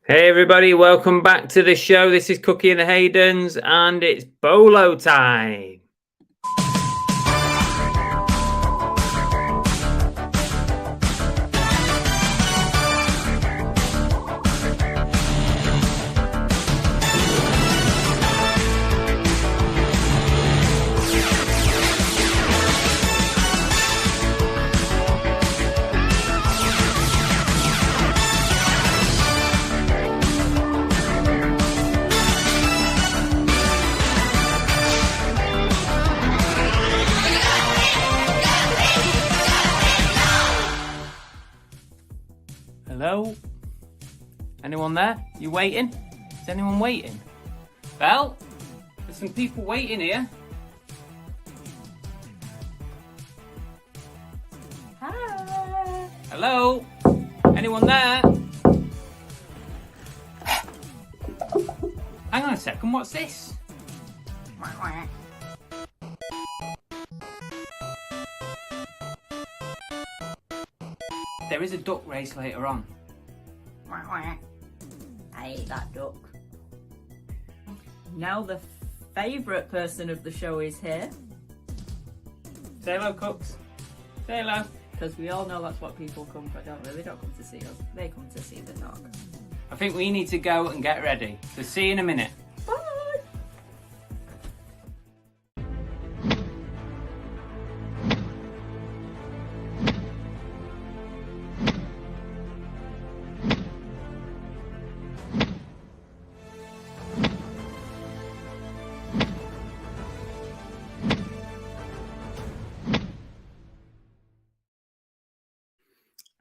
Hey everybody, welcome back to the show. This is Cookie and the Haydens and it's BOLO time. Hello? Anyone there? You waiting? Is anyone waiting? Well, there's some people waiting here. Hi. Hello? Anyone there? Hang on a second, what's this? There is a duck race later on. I ate that duck. Now the favourite person of the show is here. Say hello, cooks. Say hello. Because we all know that's what people come for, don't they? They don't come to see us. They come to see the dog. I think we need to go and get ready. So see you in a minute. Bye!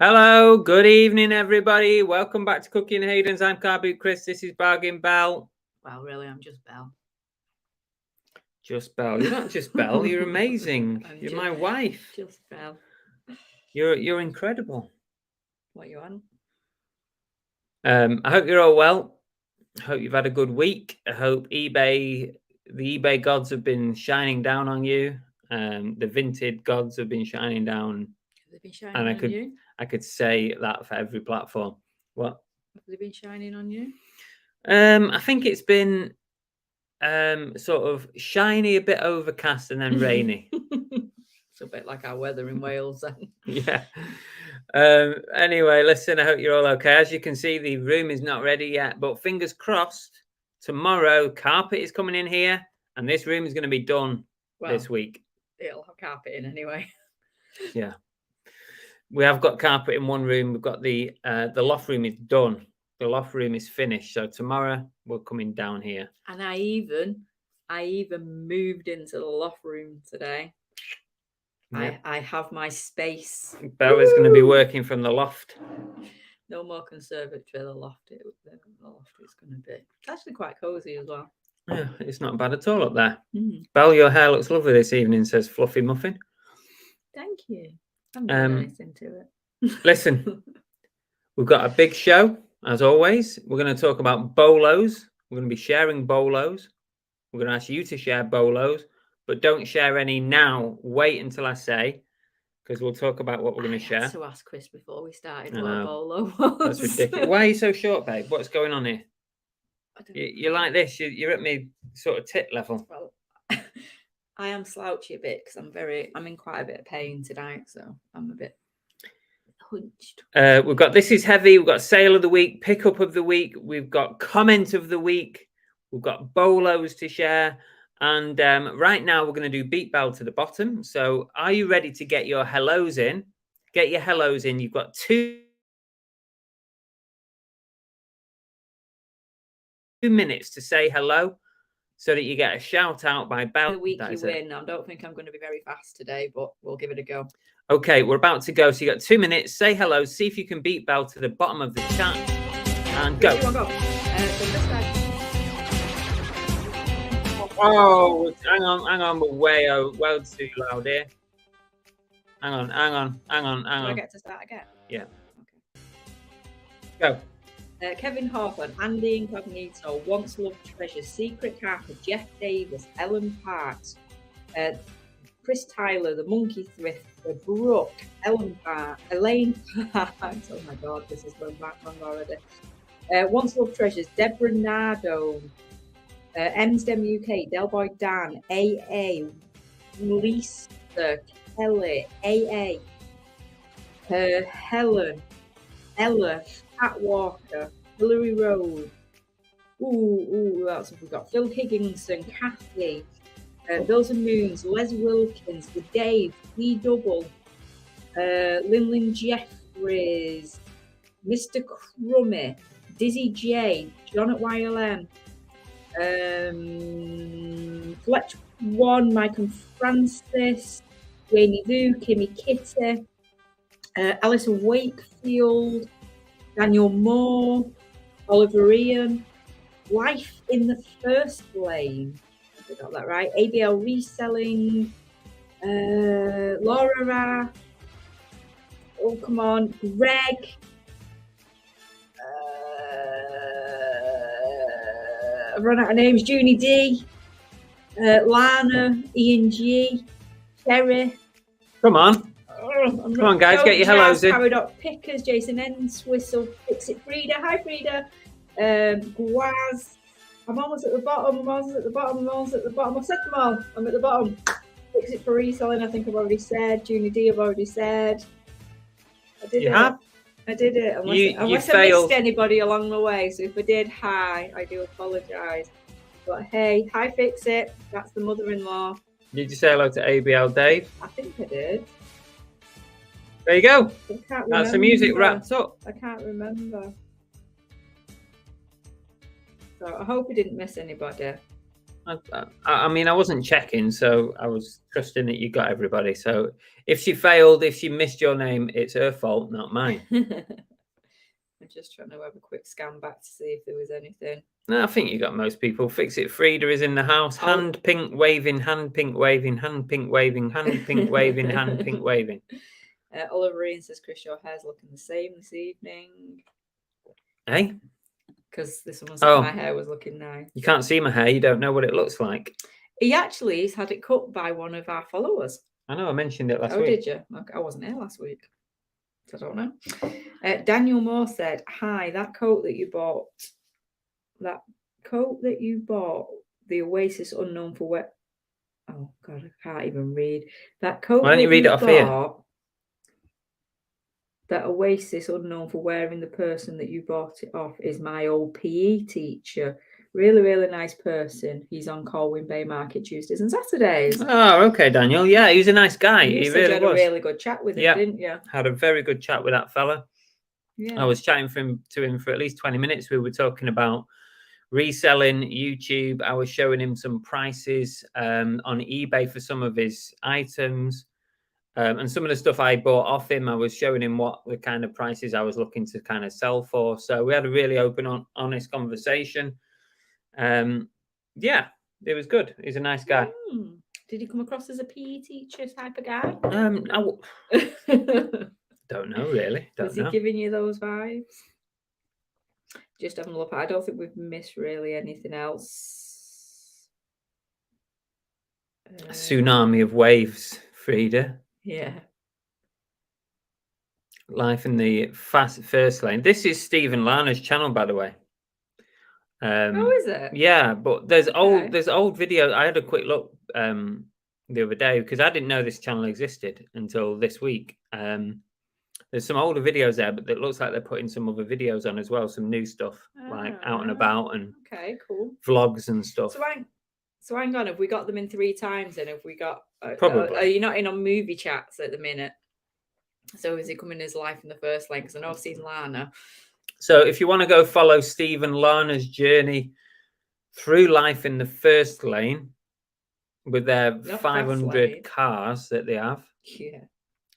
Hello, good evening, everybody. Welcome back to Cookie and Hayden's. I'm Car Boot Chris. This is Bargain Bell. Well, really, I'm just Belle. Just Bell. You're not just Bell. You're amazing. You're my wife. Just Belle. You're incredible. What you on? I hope you're all well. I hope you've had a good week. I hope the eBay gods have been shining down on you. The Vinted gods have been shining down. Have they been shining on you? I could say that for every platform. What? Have they been shining on you? I think it's been sort of shiny, a bit overcast, and then rainy. It's a bit like our weather in Wales then. Yeah. Anyway, listen, I hope you're all okay. As you can see, the room is not ready yet, but fingers crossed, tomorrow carpet is coming in here, and this room is going to be done this week. It'll have carpet in anyway. Yeah. We have got carpet in one room. We've got the loft room is done. The loft room is finished. So tomorrow we're coming down here. And I even moved into the loft room today. Yeah. I have my space. Bella's going to be working from the loft. No more conservatory. The loft is going to be. It's actually quite cozy as well. Yeah, it's not bad at all up there. Belle, your hair looks lovely this evening, says Fluffy Muffin. Thank you. I'm not anything to it. Listen, we've got a big show, as always. We're going to talk about BOLOs. We're going to be sharing BOLOs. We're going to ask you to share BOLOs, but don't share any now. Wait until I say, because we'll talk about what we're going to share. I had to ask Chris before we started what a BOLO was. That's ridiculous. Why are you so short, babe? What's going on here? You're like this. You're at me sort of tit level. Well, I am slouchy a bit because I'm in quite a bit of pain tonight, so I'm a bit hunched. We've got This Is Heavy, we've got Sale of the Week, Pickup of the Week, we've got Comment of the Week, we've got BOLOs to share, and right now we're going to do Beat Bell to the bottom. So are you ready to get your hellos in? Get your hellos in. You've got 2 minutes to say hello, so that you get a shout out by Bell. The week you win. I don't think I'm going to be very fast today, but we'll give it a go. Okay, we're about to go. So you got 2 minutes. Say hello. See if you can beat Bell to the bottom of the chat, and go. Oh, hang on. We're well too loud here. Hang on. Do I get to start again? Yeah. Okay. Go. Kevin Hawthorne, Andy Incognito, Once Loved Treasure, Secret Harper, Jeff Davis, Ellen Parks, Chris Tyler, The Monkey Thrift, Brooke, Elaine Parks. Oh my God, this is going back long already. Once Love Treasures, Deborah Nardo, Emsdem UK, Delboy Dan, AA, Lisa, Kelly, AA, Helen, Ella, Pat Walker, Hillary Road. Ooh, that's what we've got. Phil Higginson, Kathy, Bills and Moons, Les Wilkins, The Dave, E Double, Linlin Jeffries, Mr. Crummy, Dizzy J, John at YLM, Fletch One, Mike and Francis, Wayne Vu, Kimmy Kitty, Alison Wakefield, Daniel Moore, Oliver Ian, Life in the First Lane, I got that right, ABL Reselling, Laura Rath, oh come on, Greg, I've run out of names, Junie D, Lana, Ian G, Terry. Come on. Come on, guys, get your hellos in. Paradox Pickers, Jason N, Whistle, Fix It Frida. Hi, Frida. Guaz. I'm almost at the bottom. I said them all. I'm at the bottom. Fix It for Reselling, I think I've already said. Junie D, I've already said. I did it. I did it. Unless I missed anybody along the way. So if I did, hi. I do apologise. But hey, hi, Fix It. That's the mother-in-law. Did you say hello to ABL Dave? I think I did. There you go. I can't remember. That's the music wrapped up. I can't remember. So I hope I didn't miss anybody. I mean, I wasn't checking, so I was trusting that you got everybody. So if she failed, if she missed your name, it's her fault, not mine. I'm just trying to have a quick scan back to see if there was anything. No, I think you got most people. Fix It Frida is in the house. Hand pink waving, hand pink waving, hand pink waving, hand pink waving, hand pink waving. Oliver Ian says, Chris, your hair's looking the same this evening. Hey? Because this one said my hair was looking nice. You can't see my hair. You don't know what it looks like. He actually has had it cut by one of our followers. I know. I mentioned it last week. Oh, did you? I wasn't here last week. So I don't know. Daniel Moore said, hi, that coat that you bought, the Oasis Unknown for Wet. Oh, God, I can't even read. That coat. Why don't you read it off here? That Oasis Unknown for Wearing, the person that you bought it off is my old PE teacher. Really, really nice person. He's on Colwyn Bay Market Tuesdays and Saturdays. Oh, okay, Daniel. Yeah, he was a nice guy. He really had a really good chat with him, didn't you? Had a very good chat with that fella. Yeah. I was chatting to him for at least 20 minutes. We were talking about reselling, YouTube. I was showing him some prices on eBay for some of his items. And some of the stuff I bought off him, I was showing him what the kind of prices I was looking to kind of sell for. So we had a really open, honest conversation. Yeah, it was good. He's a nice guy. Did he come across as a PE teacher type of guy? Don't know, really. Was he giving you those vibes? Just having a look. I don't think we've missed really anything else. A tsunami of waves, Frida. Yeah. Life in the first lane. This is Stephen Lana's channel, by the way. Oh, is it? Yeah, but there's old videos. I had a quick look the other day because I didn't know this channel existed until this week. There's some older videos there, but it looks like they're putting some other videos on as well, some new stuff like out and about and cool vlogs and stuff. So hang on, have we got them in 3 times? And have we got probably? Are you not in on movie chats at the minute? So is he coming as Life in the First Lane? Because I know I've seen Lana. So if you want to go follow Stephen Lana's journey through Life in the First Lane with their 500 cars that they have. Yeah.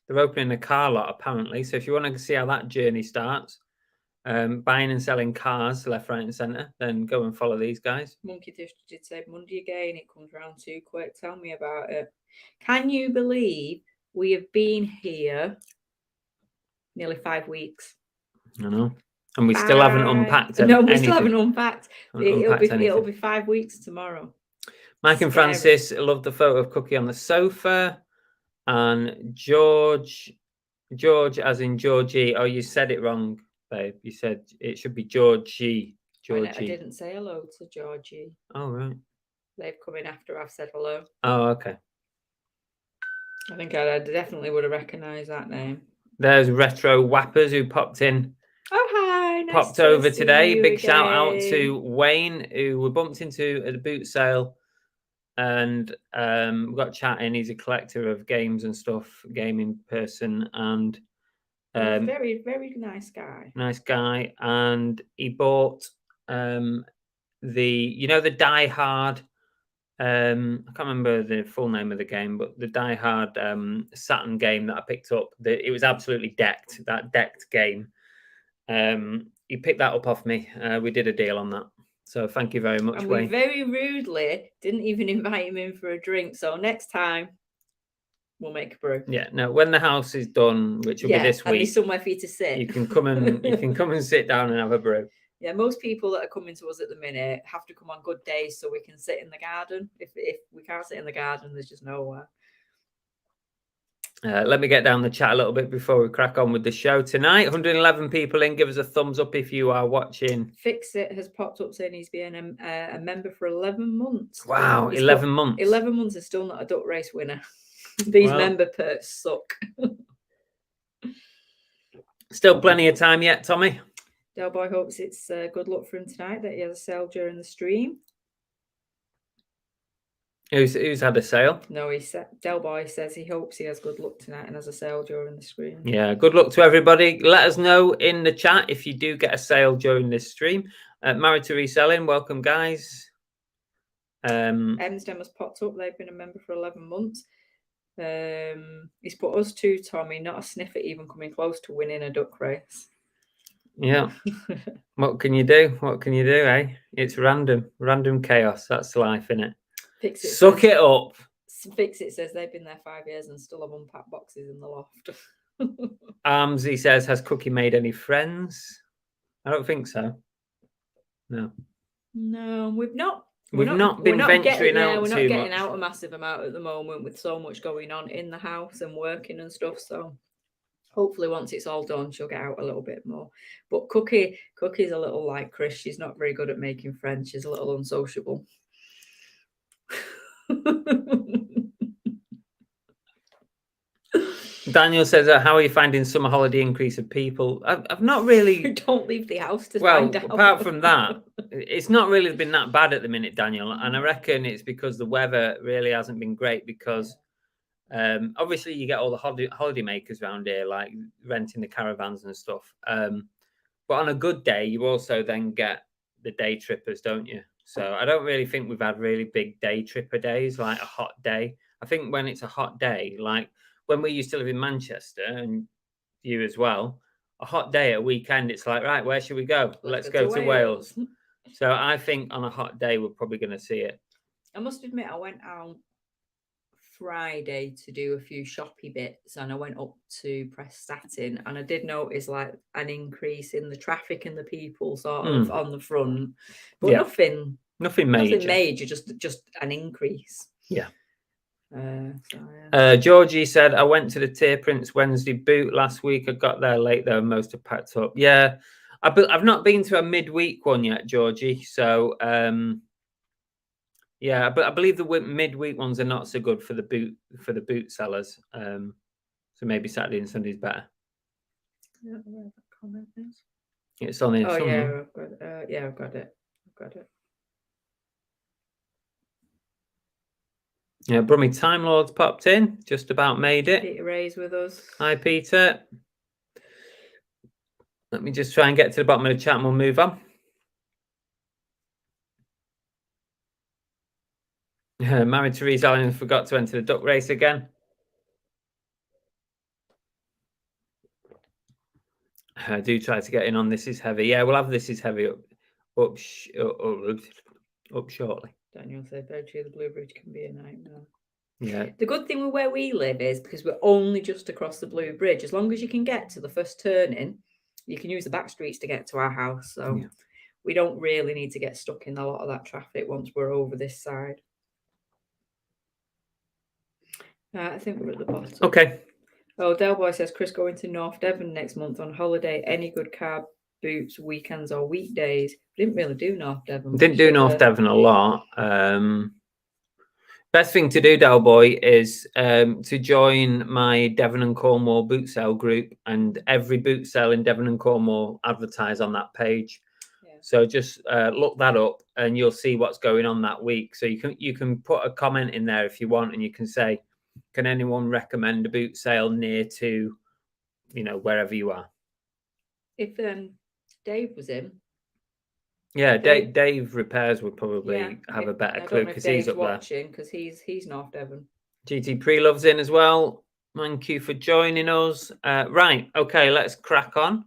They're opening a car lot apparently. So if you want to see how that journey starts, buying and selling cars left, right, and centre, then go and follow these guys. Monkey Dish did say Monday again. It comes round too quick. Tell me about it. Can you believe we have been here nearly 5 weeks? I know, and we still haven't unpacked. No, we still haven't unpacked. It'll be 5 weeks tomorrow. Mike and Francis love the photo of Cookie on the sofa, and George, as in Georgie. Oh, you said it wrong. babe? You said it should be Georgie. I didn't say hello to Georgie. Oh, right. They've come in after I've said hello. Oh, okay. I think I definitely would have recognised that name. There's Retro Whappers who popped in. Oh, hi. Nice Popped to over see today. you Big shout out again. to Wayne, who we bumped into at the boot sale. And we got chatting. He's a collector of games and stuff, gaming person, and very, very nice guy. Nice guy. And he bought the Die Hard. I can't remember the full name of the game, but the Die Hard Saturn game that I picked up. It was absolutely decked. That decked game. He picked that up off me. We did a deal on that. So thank you very much, and Wayne. We very rudely didn't even invite him in for a drink. So next time we'll make a brew. Yeah, no. When the house is done, which will be this week, and there's somewhere for you to sit. You can come and sit down and have a brew. Yeah, most people that are coming to us at the minute have to come on good days so we can sit in the garden. If we can't sit in the garden, there's just nowhere. Let me get down the chat a little bit before we crack on with the show tonight. 111 people in. Give us a thumbs up if you are watching. Fix It has popped up saying he's been a member for 11 months. Wow, 11 months. 11 months is still not a duck race winner. These member perks suck. Still plenty of time yet, Tommy. Del Boy hopes it's good luck for him tonight, that he has a sale during the stream. Who's had a sale? No, Del Boy says he hopes he has good luck tonight and has a sale during the stream. Yeah, good luck to everybody. Let us know in the chat if you do get a sale during this stream. Married to Reselling, welcome, guys. Emsden has popped up. They've been a member for 11 months. He's put us to Tommy, not a sniffer even coming close to winning a duck race. Yeah. What can you do? What can you do, eh? It's random chaos. That's life, innit? Suck it up. Fix It says they've been there 5 years and still have unpacked boxes in the loft. He says, has Cookie made any friends? I don't think so. No, we've not. We're not getting out a massive amount at the moment with so much going on in the house and working and stuff. So hopefully once it's all done, she'll get out a little bit more. But Cookie's a little like Chris. She's not very good at making friends. She's a little unsociable. Daniel says, how are you finding summer holiday increase of people? I've not really... Don't leave the house to find out. Apart from that, it's not really been that bad at the minute, Daniel. And I reckon it's because the weather really hasn't been great because obviously you get all the holiday makers around here, like renting the caravans and stuff. But on a good day, you also then get the day trippers, don't you? So I don't really think we've had really big day tripper days, like a hot day. I think when it's a hot day, like when we used to live in Manchester and you as well, a hot day at a weekend, it's like, right, where should we go? Let's go to Wales. So I think on a hot day, we're probably going to see it. I must admit, I went out Friday to do a few shoppy bits and I went up to Prestatyn and I did notice like an increase in the traffic and the people sort of on the front, but nothing major, just an increase. Yeah. Georgie said, I went to the Tear Prince Wednesday boot last week. I got there late though, most have packed up. Yeah, I've not been to a midweek one yet, Georgie. So yeah, but I believe the midweek ones are not so good for the boot sellers. So maybe Saturday and Sunday's better. Yeah, where that comment is. It's on here. Oh yeah, I've got it. Yeah, Brummy Time Lord's popped in. Just about made it. Peter Ray's with us. Hi, Peter. Let me just try and get to the bottom of the chat and we'll move on. Married to Reselling forgot to enter the duck race again. I do try to get in on This Is Heavy. Yeah, we'll have This Is Heavy up shortly. Daniel said, the Blue Bridge can be a nightmare. Yeah. The good thing with where we live is because we're only just across the Blue Bridge, as long as you can get to the first turning, you can use the back streets to get to our house. So we don't really need to get stuck in a lot of that traffic once we're over this side. I think we're at the bottom. Okay. Oh, Del Boy says, Chris going to North Devon next month on holiday. Any good car boots weekends or weekdays. Didn't really do North Devon. Didn't do North Devon a lot. Best thing to do, Del Boy, is to join my Devon and Cornwall boot sale group, and every boot sale in Devon and Cornwall advertise on that page. Yeah. So just look that up, and you'll see what's going on that week. So you can put a comment in there if you want, and you can say, "Can anyone recommend a boot sale near to, wherever you are?" If Dave was in. Yeah, Dave Repairs would probably have a better clue because he's up watching because he's North Devon. GT Pre-Love's in as well. Thank you for joining us. Right, okay, let's crack on.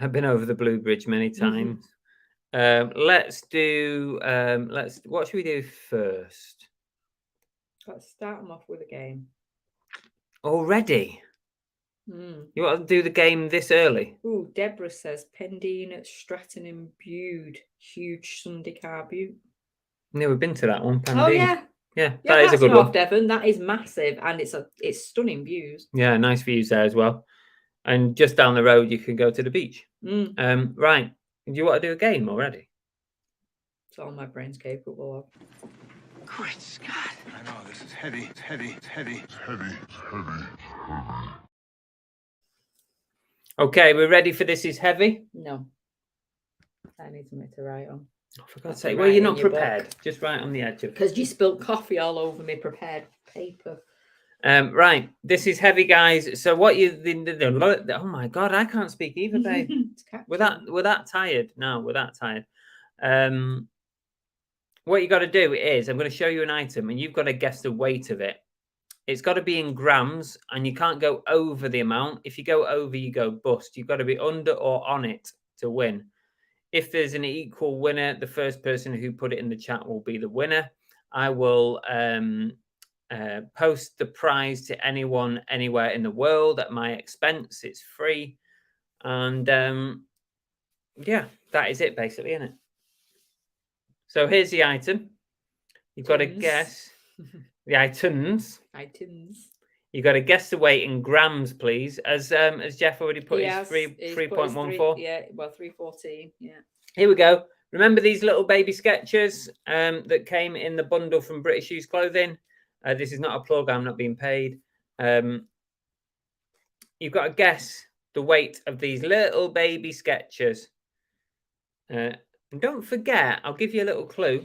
I've been over the Blue Bridge many times. Let's do. What should we do first? Let's start them off with a game. Already? You want to do the game this early? Ooh, Deborah says Pendine at Stratton and Bude, huge Sunday car boot. Yeah, we've been to that one. Pendine. Oh yeah, that is a good North one. Devon. That is massive, and it's stunning views. Yeah, nice views there as well. And just down the road, you can go to the beach. Right. Do you want to do a game already? It's all my brain's capable of. Great Scott! I know this is heavy. It's heavy. It's heavy. It's heavy. It's heavy. It's heavy. Okay, we're ready for This Is Heavy? No. I need something to write on. Oh, for God's sake, well, you're not prepared. Just right on the edge of it. Because you spilled coffee all over me prepared paper. Right, This Is Heavy, guys. So what oh my God, I can't speak either, babe. We're that tired. No, we're that tired. What you got to do is, I'm going to show you an item, and you've got to guess the weight of it. It's got to be in grams, and you can't go over the amount. If you go over, you go bust. You've got to be under or on it to win. If there's an equal winner, the first person who put it in the chat will be the winner. I will post the prize to anyone, anywhere in the world at my expense. It's free. And yeah, that is it basically, isn't it? So here's the item. You've got to guess the items. You got to guess the weight in grams, please. As Jeff already put his 3.14. Yeah, well, 314. Yeah. Here we go. Remember these little baby sketchers that came in the bundle from British Shoes Clothing? This is not a plug. I'm not being paid. You've got to guess the weight of these little baby sketchers. And don't forget, I'll give you a little clue.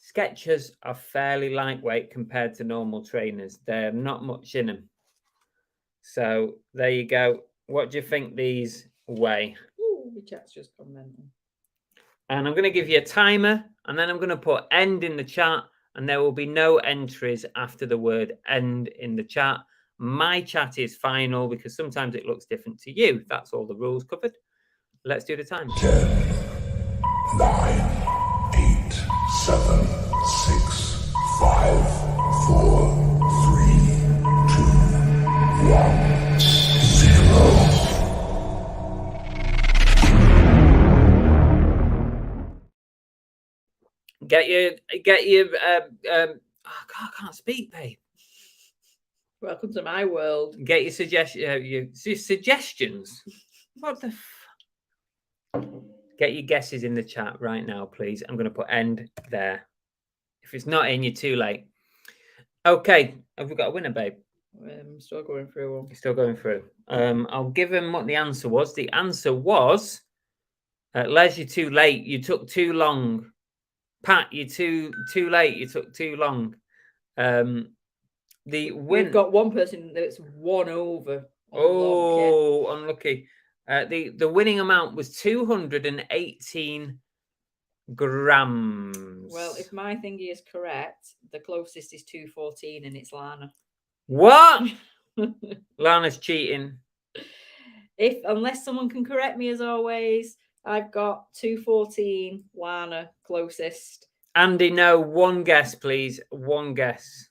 Skechers are fairly lightweight compared to normal trainers. They're not much in them. So there you go. What do you think these weigh? Ooh, the chat's just commenting. And I'm going to give you a timer, and then I'm going to put end in the chat, and there will be no entries after the word end in the chat. My chat is final because sometimes it looks different to you. That's all the rules covered. Let's do the time. 10, 9, 8, 7, 6, 5, 4, 3, 2, 1, 0. Get your oh God, I can't speak, babe. Welcome to my world. Get your suggestions. What the Get your guesses in the chat right now, please. I'm going to put end there. If it's not in, you're too late. Okay, have we got a winner, babe? I'm still going through. You're still going through. I'll give him what the answer was. The answer was, Les, you're too late. You took too long. Pat, you're too late. You took too long. We've got one person that's one over. Oh, unlucky. The winning amount was 218 grams. Well, if my thingy is correct, the closest is 214, and it's Lana. What? Lana's cheating. Unless someone can correct me, as always, I've got 214. Lana closest. Andy, no, one guess, please. One guess.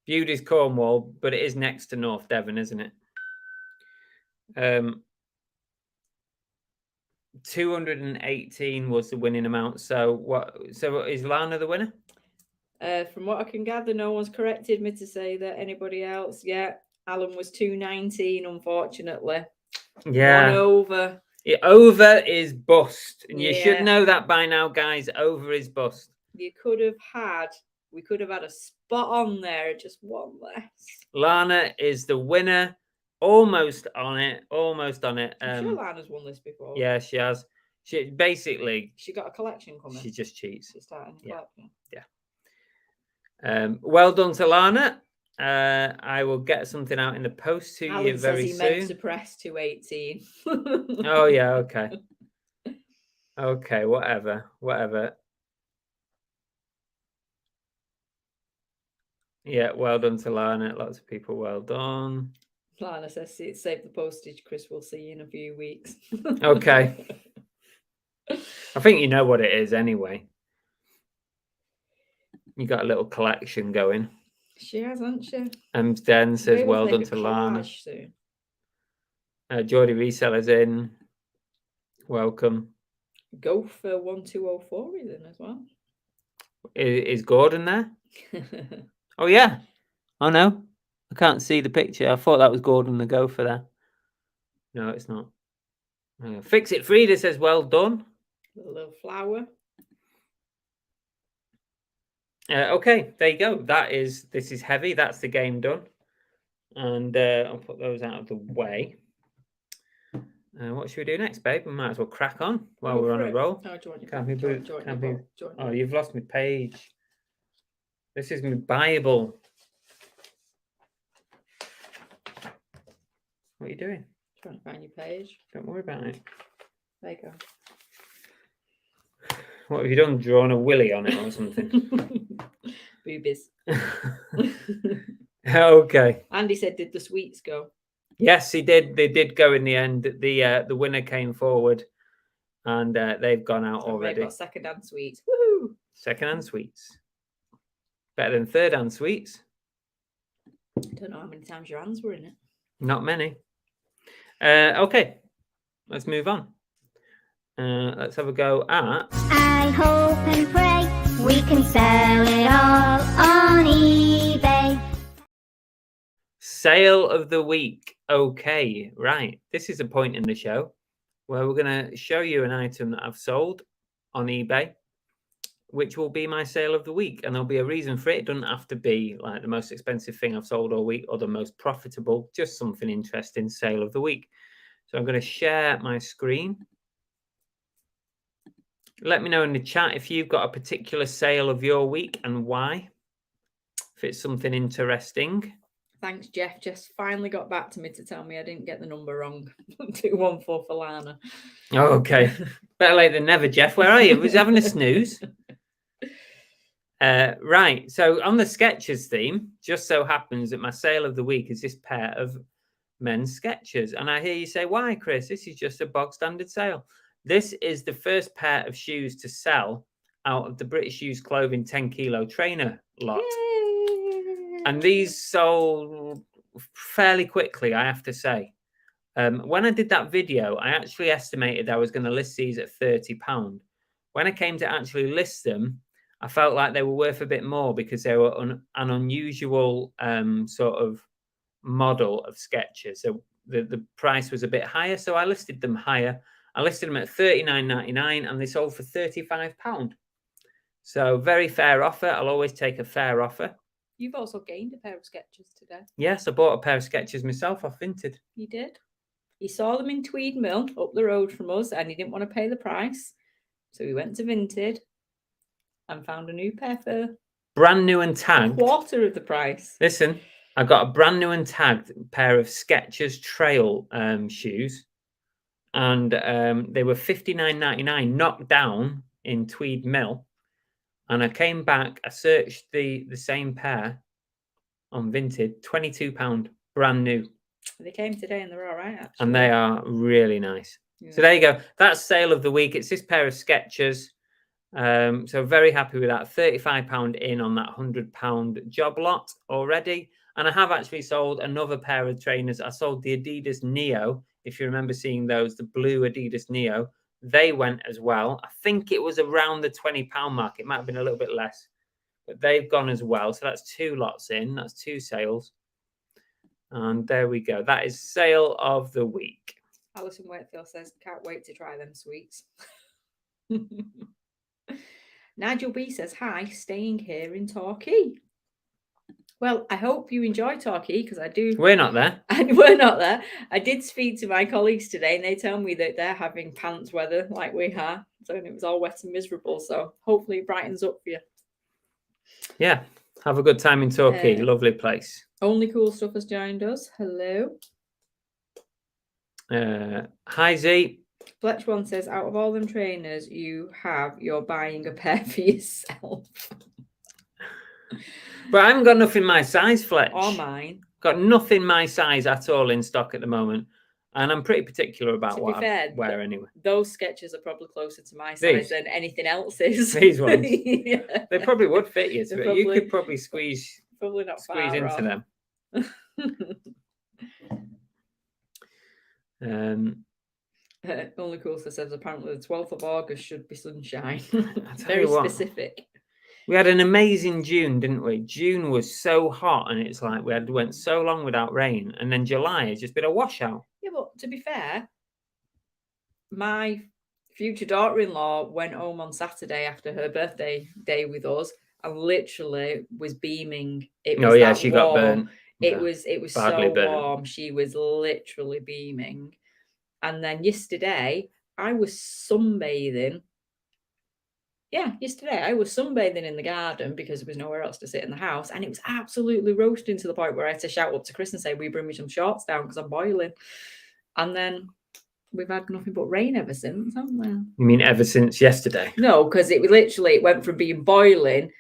Viewed as Cornwall, but it is next to North Devon, isn't it? 218 was the winning amount. So what? So is Lana the winner? From what I can gather, no one's corrected me to say that. Anybody else? Yeah, Alan was 219, unfortunately. Yeah. 1 over. Over is bust. And you should Yeah. know that by now, guys. Over is bust. We could have had a spot on there, just one less. Lana is the winner. Almost on it. Almost on it. I'm sure Lana's won this before. Yeah, she has. She basically. She got a collection coming. She just cheats. She's starting a Yeah. collection. Yeah. Well done to Lana. I will get something out in the post to Alan you very says he meant soon. to press 218. Oh yeah, okay. Okay, whatever. Yeah, well done to Lana. Lots of people, well done. Lana says, save the postage, Chris. We'll see you in a few weeks. Okay. I think you know what it is anyway. You got a little collection going. She has, hasn't she? Den says, Maybe well we'll done make a to Lana. collage soon. Geordie Reseller's in. Welcome. Go for 1204 is in as well. Is Gordon there? Oh, yeah. Oh, no. I can't see the picture. I thought that was Gordon the gopher there. No, it's not. Fix It Frida says, well done. A little flower. Okay, there you go. This is heavy. That's the game done. And I'll put those out of the way. What should we do next, babe? We might as well crack on while we're on a roll. Oh, do you want Oh, you've lost my page. This is my Bible. What are you doing? Trying to find your page. Don't worry about it. There you go. What have you done? Drawn a willy on it or something? Boobies. Okay. Andy said, did the sweets go? Yes, he did. They did go in the end. The winner came forward, and they've gone out already. They've got second-hand sweets. Woohoo! Second-hand sweets. Better than third-hand sweets. I don't know how many times your hands were in it. Not many. Okay, let's move on. Let's have a go at. I hope and pray we can sell it all on eBay. Sale of the week. Okay, right. This is a point in the show where we're going to show you an item that I've sold on eBay, which will be my sale of the week. And there'll be a reason for it. It doesn't have to be like the most expensive thing I've sold all week or the most profitable, just something interesting, sale of the week. So I'm going to share my screen. Let me know in the chat if you've got a particular sale of your week and why, if it's something interesting. Thanks, Jeff. Just finally got back to me to tell me I didn't get the number wrong. 214 for Lana. Oh, okay. Better late than never, Jeff. Where are you? Was having a snooze. Right. So on the Skechers theme, just so happens that my sale of the week is this pair of men's Skechers. And I hear you say, why, Chris? This is just a bog standard sale. This is the first pair of shoes to sell out of the British Shoes Clothing 10 kilo trainer lot. Yay! And these sold fairly quickly, I have to say. When I did that video, I actually estimated I was going to list these at £30. When I came to actually list them, I felt like they were worth a bit more because they were an unusual sort of model of Skechers. So the price was a bit higher, so I listed them higher. I listed them at $39.99 and they sold for £35. So very fair offer. I'll always take a fair offer. You've also gained a pair of Skechers today. Yes, I bought a pair of Skechers myself off Vinted. You did. He saw them in Tweed Mill up the road from us and he didn't want to pay the price. So he went to Vinted and found a new pair for brand new and tagged. A quarter of the price. Listen, I got a brand new and tagged pair of Skechers Trail shoes. And they were $59.99 knocked down in Tweed Mill. And I came back, I searched the same pair on Vinted, £22, brand new. They came today and they're all right, actually. And they are really nice. Yeah. So there you go. That's sale of the week. It's this pair of Skechers. So very happy with that. £35 in on that £100 job lot already. And I have actually sold another pair of trainers. I sold the Adidas Neo. If you remember seeing those, the blue Adidas Neo, they went as well. I think it was around the £20 mark. It might have been a little bit less, but they've gone as well. So that's 2 lots in. That's 2 sales. And there we go. That is sale of the week. Alison Wakefield says, can't wait to try them sweets. Nigel B says, hi, staying here in Torquay. Well, I hope you enjoy Torquay because I do. We're not there. And we're not there. I did speak to my colleagues today and they tell me that they're having pants weather like we are. So it was all wet and miserable. So hopefully it brightens up for you. Yeah. Have a good time in Torquay. Lovely place. Only Cool Stuff has joined us. Hello. Hi, Z. Fletch One says, out of all them trainers you have, you're buying a pair for yourself. But I haven't got nothing my size, Fletch. Or mine. Got nothing my size at all in stock at the moment. And I'm pretty particular about what I wear anyway. Those sketches are probably closer to my size than anything else is. These ones. Yeah. They probably would fit you. Probably, you could probably squeeze into them. Only Cool Stuff says apparently the 12th of August should be sunshine. Very specific. We had an amazing June, didn't we? June was so hot, and it's like went so long without rain, and then July has just been a washout. Yeah, but to be fair, my future daughter-in-law went home on Saturday after her birthday day with us, and literally was beaming. It was she got burnt. It was so warm. She was literally beaming. And then yesterday, I was sunbathing. Yeah, yesterday I was sunbathing in the garden because there was nowhere else to sit in the house. And it was absolutely roasting to the point where I had to shout up to Chris and say, will you bring me some shorts down because I'm boiling. And then we've had nothing but rain ever since, haven't we? You mean ever since yesterday? No, because it went from being boiling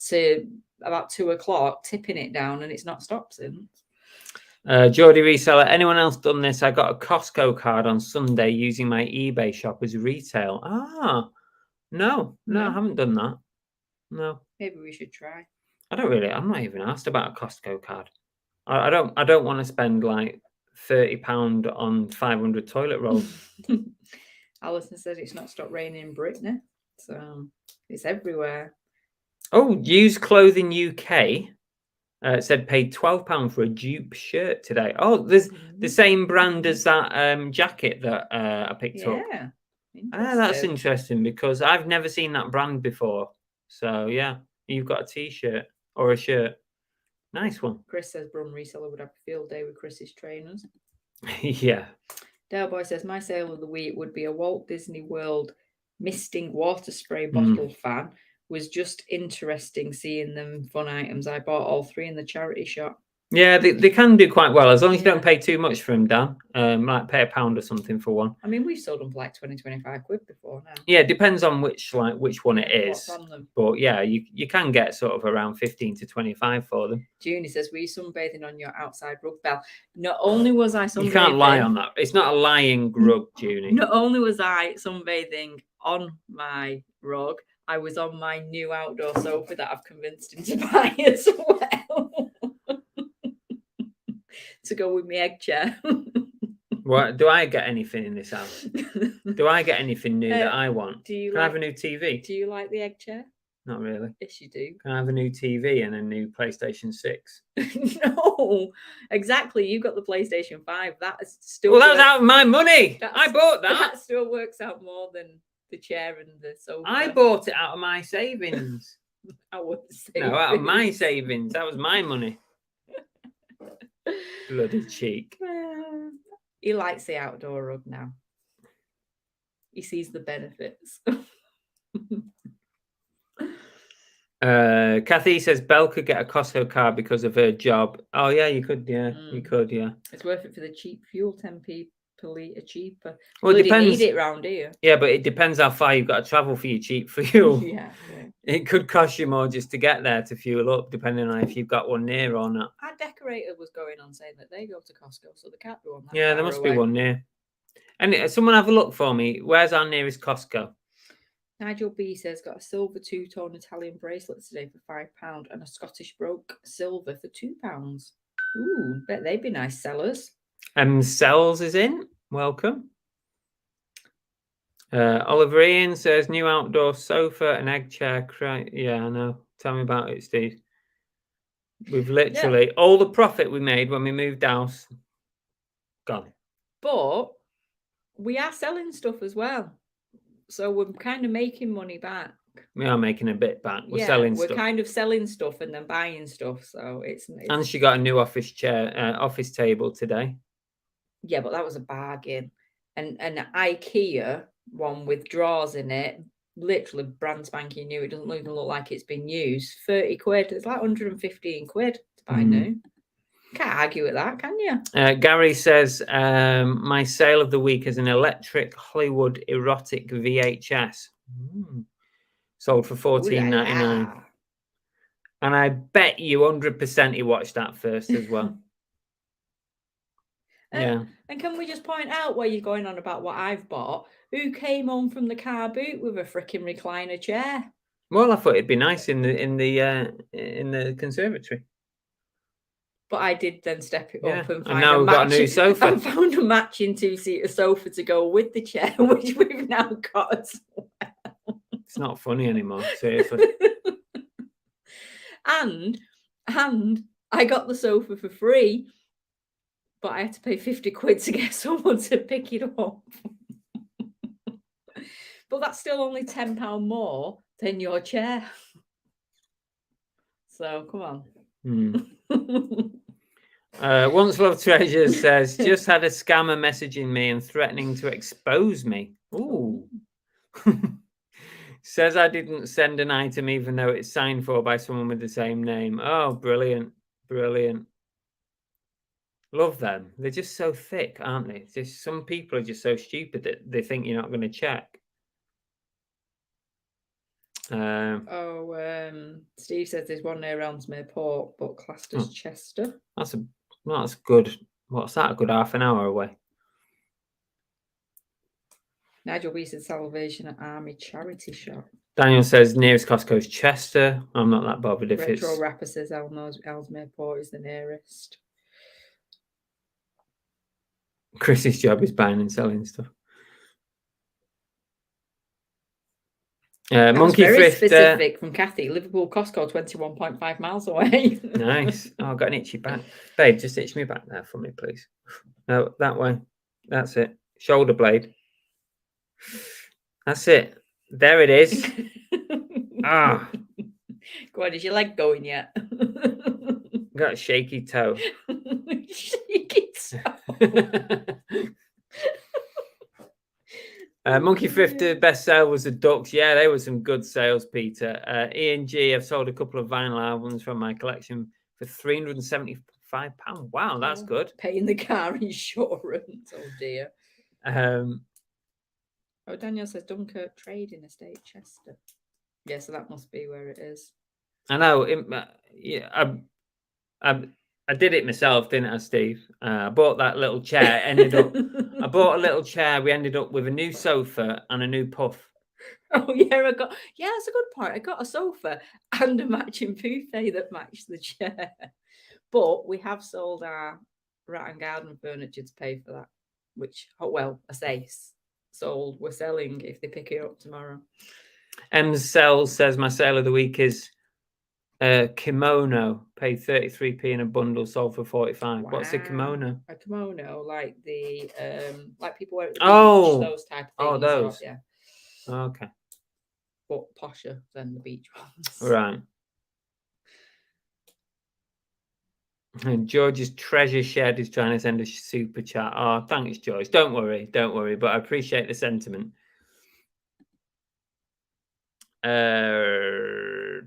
to about 2 o'clock, tipping it down, and it's not stopped since. Geordie Reseller, anyone else done this? I got a Costco card on Sunday using my eBay shop as retail. No, I haven't done that. No. Maybe we should try. I'm not even asked about a Costco card. I don't want to spend like £30 on 500 toilet rolls. Alison said it's not stopped raining in Brittany, so it's everywhere. Oh, Used Clothing UK said paid £12 for a dupe shirt today. Oh, there's the same brand as that jacket that I picked up. Yeah. That's interesting because I've never seen that brand before. So yeah, you've got a t-shirt or a shirt. Nice one. Chris says Brum Reseller would have a field day with Chris's trainers. Yeah. Dale Boy says my sale of the week would be a Walt Disney World misting water spray bottle fan. Was just interesting seeing them fun items. I bought all 3 in the charity shop. Yeah, they can do quite well as long as you don't pay too much for them, Dan. Like pay £1 or something for one. I mean, we've sold them for like 20-25 quid before now. Yeah, it depends on which one it is. What's on them. But yeah, you can get sort of around 15 to 25 for them. Junie says, were you sunbathing on your outside rug, Belle? Not only was I sunbathing... You can't lie on that. It's not a lying rug, Junie. Not only was I sunbathing on my rug, I was on my new outdoor sofa that I've convinced him to buy as well. To go with my egg chair. What do I get anything in this house? Do I get anything new that I want? Can I have a new TV? Do you like the egg chair? Not really. Yes, you do. Can I have a new TV and a new PlayStation 6? No, exactly. You got the PlayStation 5. That is still. Well, that was out of my money. I bought that. That still works out more than the chair and the sofa. I bought it out of my savings. Our savings. No, out of my savings. That was my money. Bloody cheek. He likes the outdoor rug now. He sees the benefits. Kathy says Belle could get a Costco card because of her job. Oh yeah, you could. Yeah, you could. Yeah, it's worth it for the cheap fuel. 10p per litre cheaper. Well, it depends. Need it round here. Yeah, but it depends how far you've got to travel for your cheap fuel. Yeah. It could cost you more just to get there to fuel up, depending on if you've got one near or not. Our decorator was going on saying that they go to Costco, so they can't be one. Yeah, there must be one near. And someone have a look for me. Where's our nearest Costco? Nigel B says got a silver 2-tone Italian bracelet today for £5 and a Scottish broke silver for £2. Ooh, bet they'd be nice sellers. Sells is in. Welcome. Oliver Ian says new outdoor sofa and egg chair. Yeah, I know. Tell me about it, Steve. We've literally all the profit we made when we moved house gone. But we are selling stuff as well. So we're kind of making money back. We are making a bit back. We're selling we're stuff. kind of selling stuff and then buying stuff. So it's And she got a new office chair, office table today. Yeah, but that was a bargain. And an IKEA one with drawers in it, literally brand spanking new. It doesn't even look like it's been used. 30 quid. It's like 115 quid to buy new. Can't argue with that, can you? Gary says, my sale of the week is an electric Hollywood erotic VHS. Sold for $14.99. And I bet you 100% he watched that first as well. Yeah. And can we just point out where you're going on about what I've bought? Who came home from the car boot with a freaking recliner chair? Well, I thought it'd be nice in the conservatory. But I did then step it up and find now we've got a new sofa. I found a matching 2-seater sofa to go with the chair, which we've now got as well. It's not funny anymore, seriously. and I got the sofa for free, but I had to pay 50 quid to get someone to pick it up. But that's still only £10 more than your chair. So come on. Once Love Treasures says, just had a scammer messaging me and threatening to expose me. Ooh. Says I didn't send an item even though it's signed for by someone with the same name. Oh, brilliant. Brilliant. Love them. They're just so thick, aren't they? Just some people are just so stupid that they think you're not going to check. Steve says there's one near Elmsmere Port, but classed as Chester. That's good. What's that? A good half an hour away. Nigel B said Salvation at Army Charity Shop. Daniel says nearest Costco is Chester. I'm not that bothered if it's. Retro Rapper says Ellesmere Port is the nearest. Chris's job is buying and selling stuff. Monkey very Thrift. Specific from Kathy. Liverpool Costco, 21.5 miles away. Nice. Oh, I've got an itchy back. Babe, just itch me back there for me, please. No, that way. That's it. Shoulder blade. That's it. There it is. Ah. Go on, is your leg going yet? Got a shaky toe. Shaky toe. Monkey Thrift, best sale was the Ducks. Yeah, they were some good sales, Peter. E&G, I've sold a couple of vinyl albums from my collection for £375. Wow, that's good. Paying the car insurance. Oh, dear. Daniel says Dunkirk Trading Estate, Chester. Yeah, so that must be where it is. I know. I did it myself, didn't I, Steve? I bought that little chair. I bought a little chair. We ended up with a new sofa and a new puff. Oh yeah, that's a good point. I got a sofa and a matching buffet that matched the chair. But we have sold our rat and garden furniture to pay for that. Which, I say sold. We're selling if they pick it up tomorrow. Sells says my sale of the week is kimono. Paid 33p in a bundle, sold for 45. Wow. What's a kimono? A kimono, like the like people wear at the beach, those type of things. Oh, those. Yeah. Okay. But posher than the beach ones. Right. And George's treasure shed is trying to send a super chat. Oh, thanks, George. Don't worry, but I appreciate the sentiment. Dear.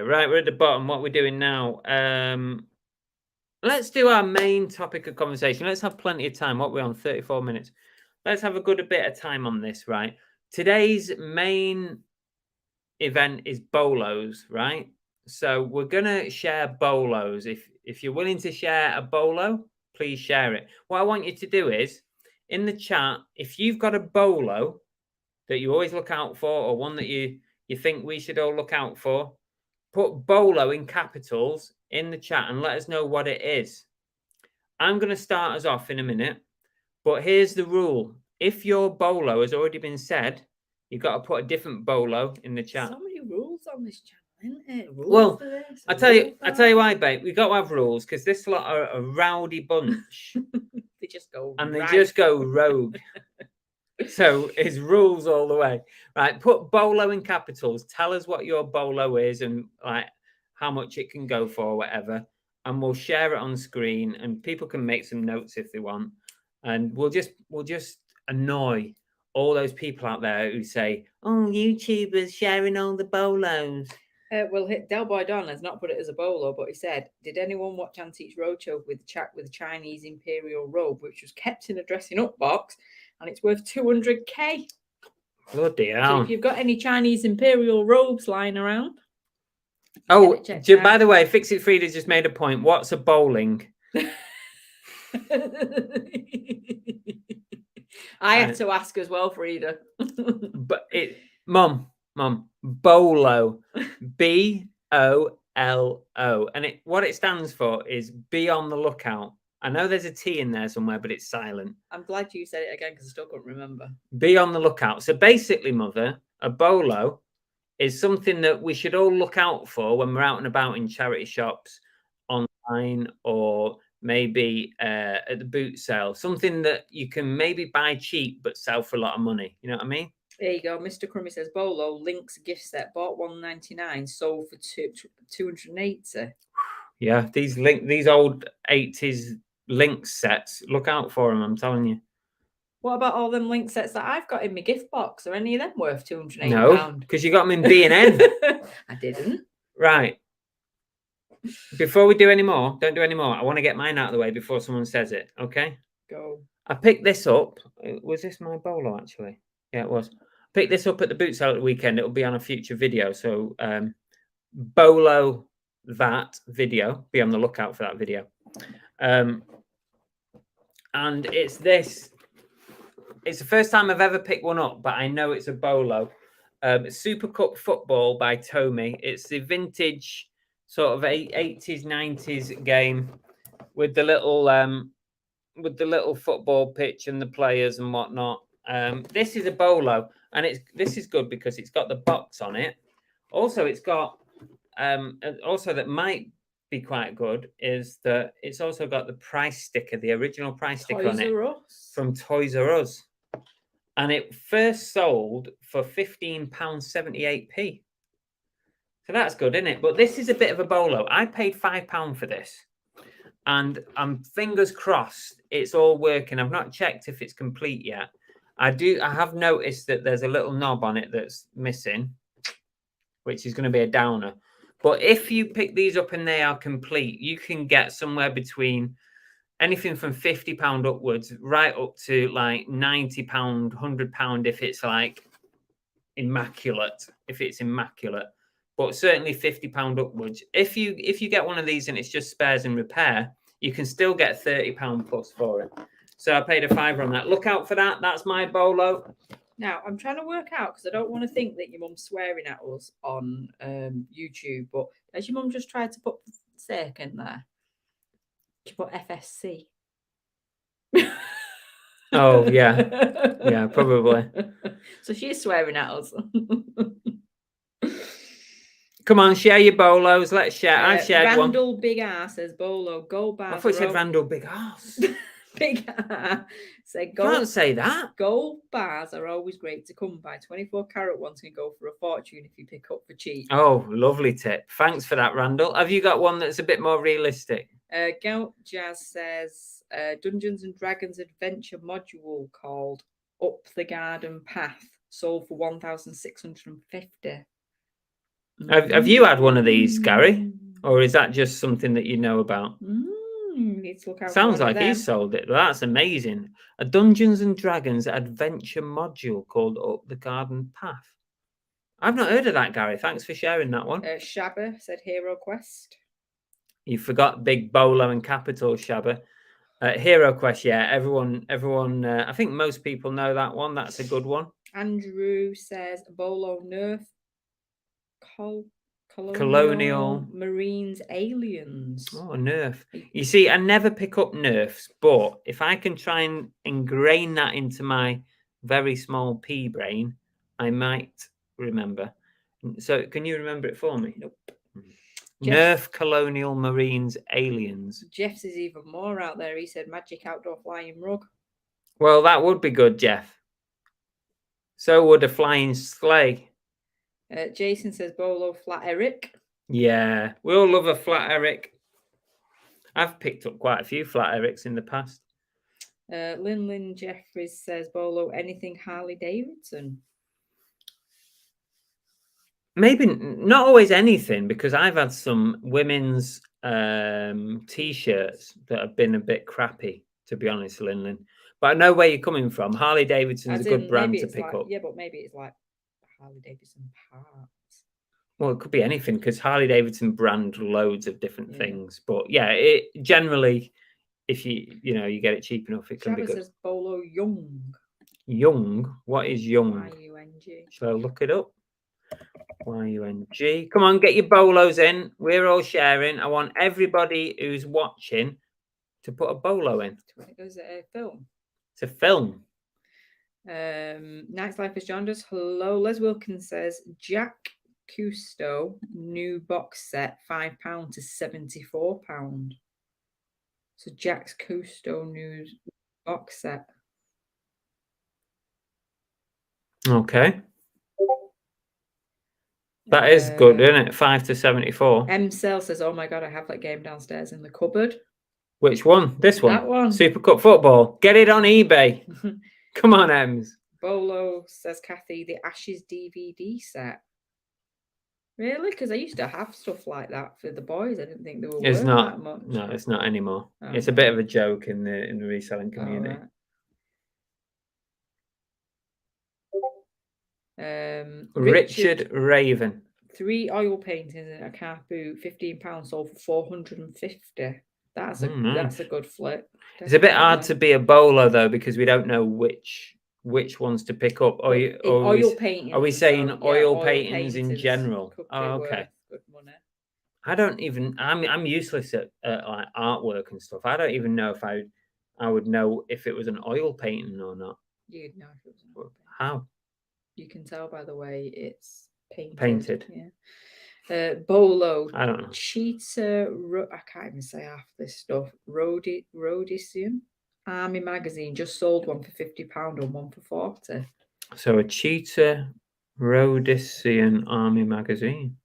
Right, we're at the bottom. What we're doing now? Let's do our main topic of conversation. Let's have plenty of time. What we're on 34 minutes. Let's have a good bit of time on this, right? Today's main event is BOLOs, right? So we're gonna share BOLOs. If you're willing to share a BOLO, please share it. What I want you to do is in the chat, if you've got a BOLO that you always look out for, or one that you think we should all look out for, put BOLO in capitals in the chat and let us know what it is. I'm going to start us off in a minute, but here's the rule. If your BOLO has already been said, you've got to put a different BOLO in the chat. So many rules on this channel, isn't it? Rules well, for this, I tell you why, babe. We've got to have rules because this lot are a rowdy bunch. They just go rogue. So it's rules all the way, right? Put BOLO in capitals. Tell us what your BOLO is and like how much it can go for, whatever, and we'll share it on screen, and people can make some notes if they want, and we'll just annoy all those people out there who say, "Oh, YouTubers sharing all the BOLOs." Well, Del Boy Don has not put it as a bolo, but he said, "Did anyone watch Antiques Roadshow with the Chinese Imperial robe, which was kept in a dressing up box, and it's worth 200k?" Bloody So hell! if you've got any Chinese Imperial robes lying around, Oh, checked out. by the way, Fix It Frida's just made a point. What's a bowling? I had to ask as well, Frida. But Mum, BOLO, BOLO, and what it stands for is be on the lookout. I know there's a T in there somewhere, but it's silent. I'm glad you said it again because I still couldn't remember. Be on the lookout. So basically, Mother, a BOLO is something that we should all look out for when we're out and about in charity shops, online, or maybe at the boot sale. Something that you can maybe buy cheap but sell for a lot of money. You know what I mean? There you go. Mr. Crummy says Bolo Link's gift set bought $199, sold for $280. Yeah, these old 80s Lynx sets. Look out for them, I'm telling you. What about all them Link sets that I've got in my gift box? Are any of them worth £280? No, because you got them in B&N. I didn't. Right. Before we do any more, don't do any more. I want to get mine out of the way before someone says it. Okay. Go. I picked this up. Was this my bolo actually? Yeah, it was. Picked this up at the boot sale at the weekend. It'll be on a future video. So bolo that video. Be on the lookout for that video. And it's this. It's the first time I've ever picked one up, but I know it's a bolo. Super Cup Football by Tommy. It's the vintage sort of 80s, 90s game with the little football pitch and the players and whatnot. This is a bolo, and this is good because it's got the box on it. Also, it's got also that might be quite good is that it's also got the price sticker, the original price sticker on it from Toys R Us. And it first sold for £15.78p. So that's good, isn't it? But this is a bit of a bolo. I paid £5 for this. And I'm fingers crossed it's all working. I've not checked if it's complete yet. I have noticed that there's a little knob on it that's missing, which is going to be a downer. But if you pick these up and they are complete, you can get somewhere between anything from £50 upwards, right up to like £90, £100 if it's like immaculate. But certainly £50 upwards. If you get one of these and it's just spares and repair, you can still get £30 plus for it. So I paid a £5 on that. Look out for that. That's my bolo. Now I'm trying to work out because I don't want to think that your mum's swearing at us on YouTube. But has your mum just tried to put steak in there? She put FSC. Oh yeah, probably. So she's swearing at us. Come on, share your bolos. Let's share. I've shared one. Randall Big Ass says bolo gold bars. I thought you said Randall Big Ass. Big Ass said gold. Can't say that. Gold bars are always great to come by. 24-carat ones can go for a fortune if you pick up for cheap. Oh, lovely tip. Thanks for that, Randall. Have you got one that's a bit more realistic? Gout Jazz says Dungeons and Dragons adventure module called Up the Garden Path sold for 1,650. Have you had one of these, Gary? Or is that just something that you know about? Need to look out. Sounds like he sold it. That's amazing. A Dungeons and Dragons adventure module called Up the Garden Path. I've not heard of that, Gary. Thanks for sharing that one. Shabba said Hero Quest. You forgot big bolo and capital, Shabba. Hero Quest, yeah. Everyone. I think most people know that one. That's a good one. Andrew says Bolo Nerf. Colonial Marines Aliens. Oh, a Nerf. You see, I never pick up Nerfs, but if I can try and ingrain that into my very small pea brain, I might remember. So can you remember it for me? Nope. Nerf Colonial Marines Aliens. Jeff's is even more out there. He said Magic Outdoor Flying Rug. Well, that would be good, Jeff. So would a flying sleigh. Jason says Bolo flat Eric. Yeah, we all love a flat Eric. I've picked up quite a few flat Erics in the past. Lynn Jeffries says Bolo anything Harley Davidson. Maybe not always anything, because I've had some women's t-shirts that have been a bit crappy, to be honest, Lynn. But I know where you're coming from. Harley Davidson's a good brand to pick up. Yeah, but maybe it's like Harley Davidson parts. Well, it could be anything, because Harley Davidson brand loads of different things. But yeah, it generally, if you get it cheap enough, it can be good. Says Bolo Young. Young? What is young? Y-U-N-G. Shall I look it up? Y-U-N-G. Come on, get your bolos in. We're all sharing. I want everybody who's watching to put a bolo in. Is it a film? It's a film. Night's Life has joined us. Hello. Les Wilkins says Jack Cousteau new box set £5 to £74. So Jack's Cousteau new box set. Okay. That is good, isn't it? 5 to 74. M Cell says, "Oh my god, I have that game downstairs in the cupboard." Which one? This one? That one. Super Cup Football. Get it on eBay. Come on, Ems. Bolo says, Kathy, the Ashes DVD set. Really? Because I used to have stuff like that for the boys. I didn't think they were worth that much. No, it's not anymore. Oh, it's a bit of a joke in the reselling community. Richard Raven. 3 oil paintings in a car boot, £15, sold for £450. That's a good flip. Definitely. It's a bit hard to be a bowler though, because we don't know which ones to pick up. Oil paintings. Are we saying oil paintings in general? Oh, okay. Good money. I don't even. I'm useless at like artwork and stuff. I don't even know if I would know if it was an oil painting or not. You'd know if it was an oil painting. How? You can tell by the way it's painted. Yeah. Bolo. I don't know. Cheetah. I can't even say half this stuff. Rhodesian Army magazine just sold one for £50 and one for £40. So a Cheetah Rhodesian Army magazine.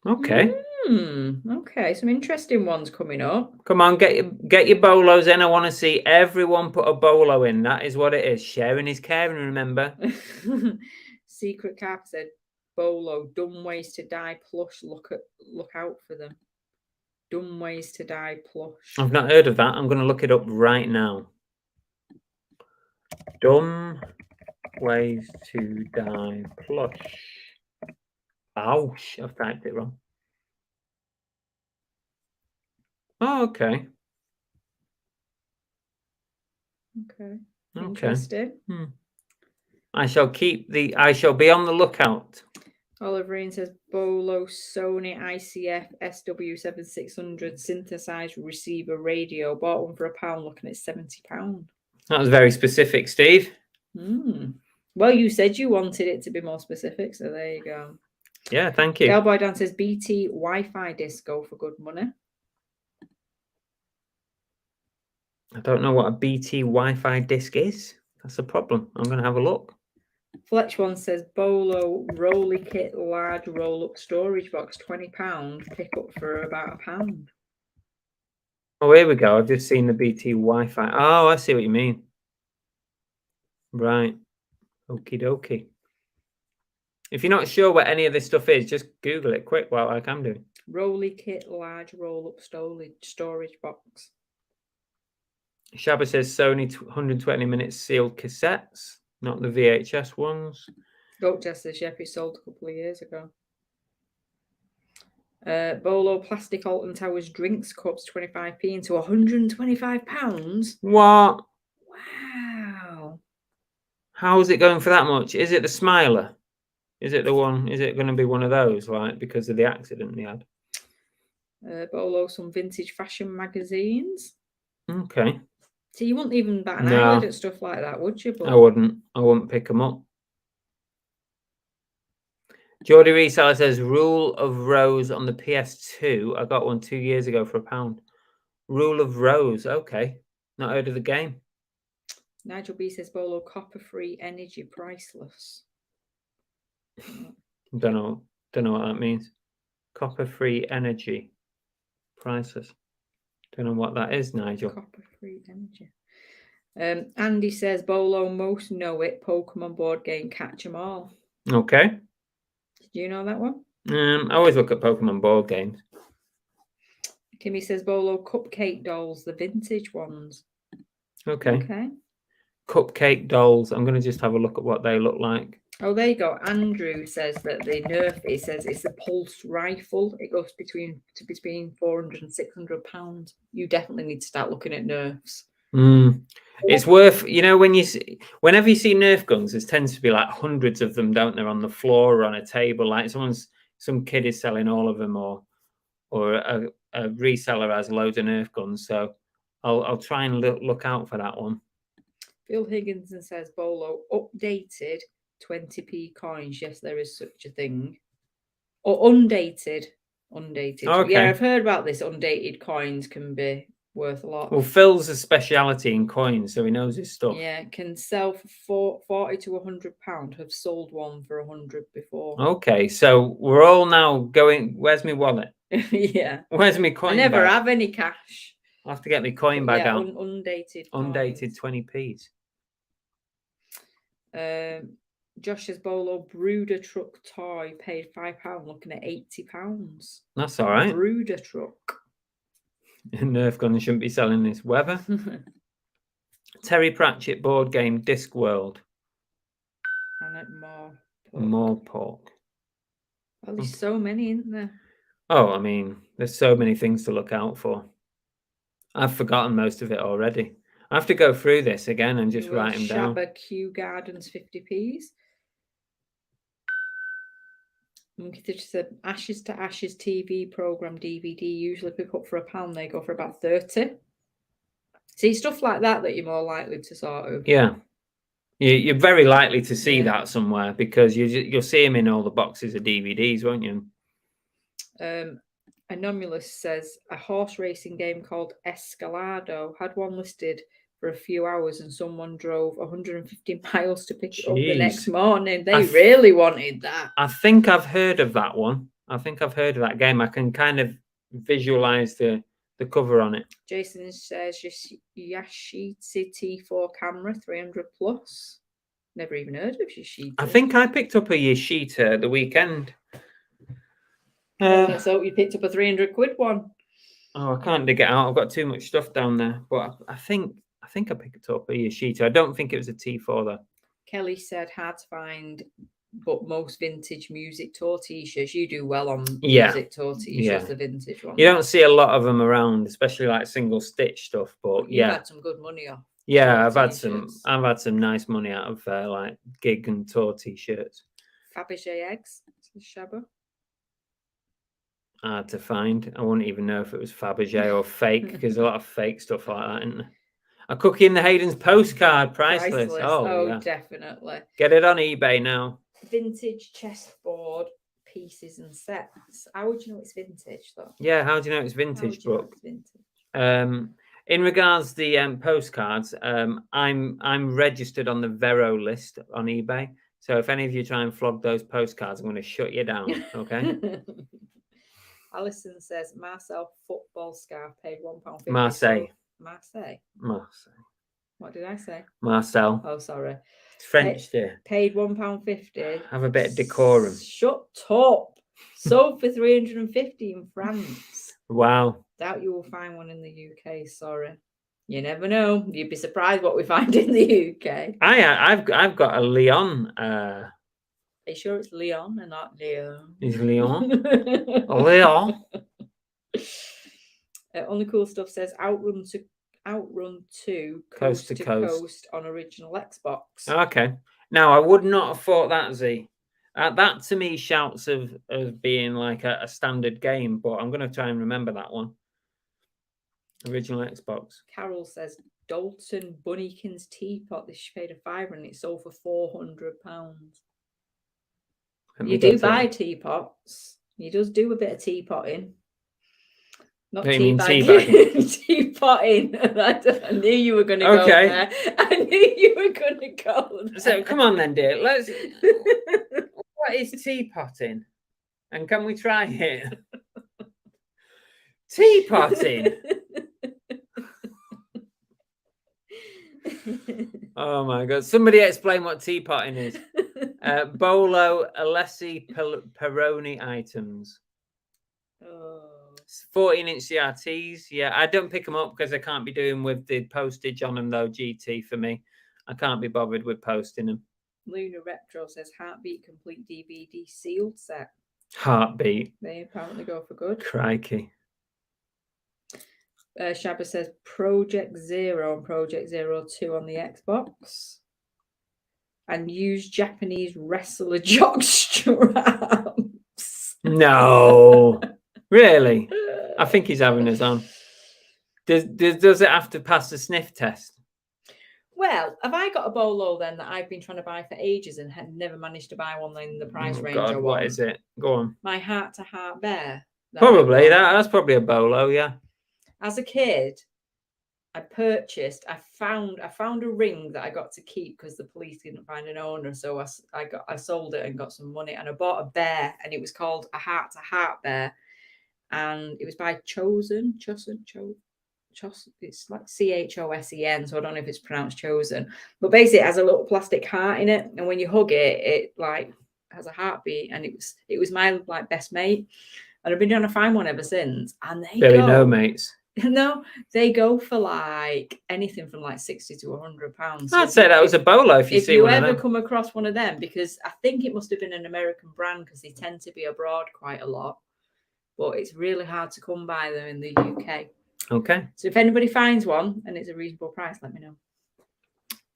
Okay. Okay, some interesting ones coming up. Come on, get your bolos in. I want to see everyone put a bolo in. That is what it is. Sharing is caring, remember. Secret Cap said, Bolo, dumb ways to die plush. Look out for them. Dumb ways to die plush. I've not heard of that. I'm going to look it up right now. Dumb ways to die plush. Ouch, I've typed it wrong. Oh, okay. Okay. Interesting. I shall be on the lookout. Oliverine says Bolo Sony ICF SW7600 synthesized receiver radio. Bought one for £1, looking at £70. That was very specific, Steve. Well, you said you wanted it to be more specific, so there you go. Yeah, thank you. Cowboy Dan says BT Wi-Fi disco for good money. I don't know what a BT Wi-Fi disc is. That's a problem. I'm going to have a look. Fletch one says Bolo Rolly Kit large roll-up storage box, £20. Pick up for about £1. Oh, here we go. I've just seen the BT Wi-Fi. Oh, I see what you mean. Right. Okie dokie. If you're not sure what any of this stuff is, just Google it quick while like I'm doing. Rolly Kit large roll-up storage box. Shabba says Sony 120-minute sealed cassettes, not the VHS ones. Goat Jess says, yep, it sold a couple of years ago. Bolo plastic Alton Towers drinks cups, 25p into £125. What? Wow. How is it going for that much? Is it the Smiler? Is it the one? Is it going to be one of those, like, because of the accident they had? Bolo, some vintage fashion magazines. Okay. So you wouldn't even bat an eyelid at stuff like that, would you? I wouldn't. I wouldn't pick them up. Geordie Reseller says, Rule of Rose on the PS2. I got one 2 years ago for £1. Rule of Rose. Okay. Not heard of the game. Nigel B says Bolo copper-free energy priceless. Don't know what that means. Copper-free energy priceless. Don't know what that is, Nigel. Copper-free energy. Andy says Bolo most know it Pokemon board game Catch 'em All. Okay. Did you know that one? I always look at Pokemon board games. Timmy says Bolo cupcake dolls, the vintage ones. Okay. Cupcake dolls. I'm going to just have a look at what they look like. Oh, there you go. Andrew says that the Nerf, it says it's a pulse rifle. It goes between 400 and 600 pounds. You definitely need to start looking at Nerfs. It's worth, when whenever you see Nerf guns, there tends to be like hundreds of them, don't there, on the floor or on a table. Like some kid is selling all of them, or a reseller has loads of Nerf guns. So I'll try and look out for that one. Phil Higginson says Bolo updated 20p coins. Yes, there is such a thing. Or undated. Okay. Yeah, I've heard about this. Undated coins can be worth a lot. Well, Phil's a speciality in coins, so he knows his stuff. Yeah, can sell for 40 to 100 pound. Have sold one for 100 before. Okay, so we're all now going. Where's my wallet? Yeah. Where's my coin? I never bag? have any cash. I'll have to get my coin bag out. Undated. Undated 20p's. Josh says Bolo Brooder truck toy paid £5, looking at £80. That's all right. Brooder truck. Nerf gun shouldn't be selling this weather. Terry Pratchett board game Discworld. And at More pork. Well, there's so many, isn't there? Oh, I mean, there's so many things to look out for. I've forgotten most of it already. I have to go through this again and just write them down. Shabba Kew Gardens 50p's. Monkey said Ashes to Ashes TV program DVD usually pick up for £1. They go for about 30. See, stuff like that you're more likely to sort of. Yeah, you're very likely to see that somewhere because you'll see them in all the boxes of DVDs, won't you? Anomalous says a horse racing game called Escalado had one listed for a few hours and someone drove 150 miles to pick it up the next morning. They really wanted that. I think I've heard of that one. I think I've heard of that game. I can kind of visualize the cover on it. Jason says Yashitsu T4 camera 300 plus. Never even heard of Yashita. I think I picked up a Yashita the weekend. So you picked up a 300 quid one. Oh, I can't dig it out. I've got too much stuff down there. But I think I picked up a Yashita. I don't think it was a T4 though. Kelly said hard to find, but most vintage music tour t-shirts. You do well on music tour t-shirts, the vintage one. You don't see a lot of them around, especially like single stitch stuff. But you've had some good money off. Yeah, I've had some nice money out of like gig and tour t-shirts. Fabergé eggs, Shabba. Hard to find. I wouldn't even know if it was Fabergé or fake because a lot of fake stuff like that, isn't there? A Cookie in the Hayden's postcard, priceless. Oh yeah. Definitely. Get it on eBay now. Vintage chessboard pieces and sets. How would you know it's vintage though? Yeah, how do you know it's vintage, Brooke? In regards to the postcards, I'm registered on the Vero list on eBay. So if any of you try and flog those postcards, I'm going to shut you down. Okay. Alison says Marcel football scarf paid £1.50. Marseille. What did I say? Marcel. Oh, sorry. It's French there. Paid £1.50. Have a bit of decorum. Shut up. Sold for £350 in France. Wow. Doubt you will find one in the UK. Sorry. You never know. You'd be surprised what we find in the UK. I've got a Leon. Are you sure it's Leon and not Leon? Is Leon? Leon. Only Cool Stuff says Outrun 2 Coast to Coast on original Xbox. Okay. Now I would not have thought that, Z. That to me shouts of being like a standard game, but I'm going to try and remember that one. Original Xbox. Carol says Dalton Bunnykins teapot. This she paid £5 and it sold for £400. You do buy teapots. He does do a bit of teapotting. Not What do you mean teabagging. Teapotting. I knew you were going to go Okay. there. I knew you were going to go there. So come on then, dear. What is teapotting? And can we try it? Teapotting. Oh my god! Somebody explain what teapotting is. Bolo Alessi Peroni items. Oh. 14-inch CRTs. Yeah, I don't pick them up because I can't be doing with the postage on them though. GT for me, I can't be bothered with posting them. Luna Retro says Heartbeat complete DVD sealed set. Heartbeat. They apparently go for good. Crikey. Shabba says Project Zero and Project Zero 2 on the Xbox. And use Japanese wrestler jock straps. No. Really? I think he's having us on. Does it have to pass the sniff test? Well, have I got a bolo then that I've been trying to buy for ages and had never managed to buy one in the price range I want? What is it? Go on. My heart-to-heart bear. Probably that's probably a bolo, yeah. As a kid, I found a ring that I got to keep because the police didn't find an owner. So I sold it and got some money, and I bought a bear, and it was called a heart-to-heart bear, and it was by Chosen. It's like CHOSEN, so I don't know if it's pronounced Chosen, but basically it has a little plastic heart in it, and when you hug it, it like has a heartbeat, and it was my like best mate, and I've been trying to find one ever since, and no mates. No, they go for like anything from like £60 to £100. I'd say that was a bolo if you ever come across one of them, because I think it must have been an American brand because they tend to be abroad quite a lot, but it's really hard to come by them in the UK. Okay. So if anybody finds one and it's a reasonable price, let me know.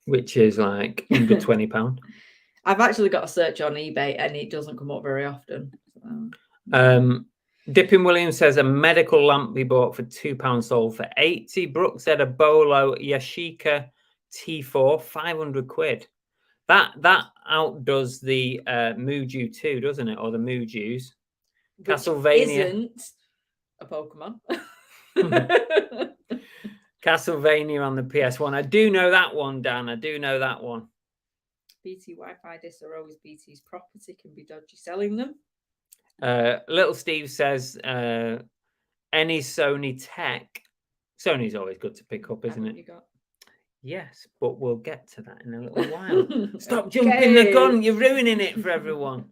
Which is like under £20. I've actually got a search on eBay and it doesn't come up very often. So. Dippin Williams says a medical lamp we bought for £2 sold for 80. Brooke said a bolo Yashica T4 £500. That outdoes the Muju 2, doesn't it? Or the Mujus. Castlevania isn't a Pokemon. Castlevania on the PS1. I do know that one, Dan. I do know that one. BT Wi-Fi discs are always BT's property. Can be dodgy selling them. Little Steve says any Sony tech. Sony's always good to pick up, isn't it? You got? Yes, but we'll get to that in a little while. Stop jumping the gun. You're ruining it for everyone.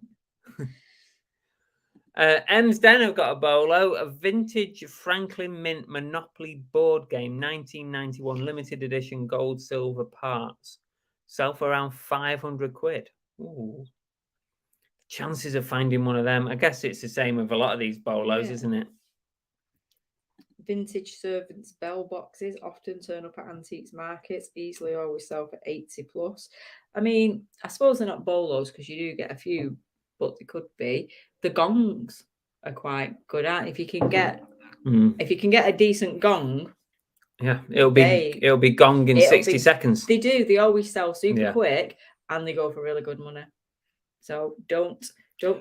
M's Den have got a bolo, a vintage Franklin Mint Monopoly board game, 1991 limited edition gold silver parts. Sell for around £500. Ooh. Chances of finding one of them. I guess it's the same with a lot of these bolos, isn't it? Vintage servants' bell boxes often turn up at antiques markets, easily always sell for 80 plus. I mean, I suppose they're not bolos because you do get a few, but they could be. The gongs are quite good at if you can get a decent gong. Yeah, it'll be gong in 60 seconds. They do. They always sell super quick and they go for really good money. So don't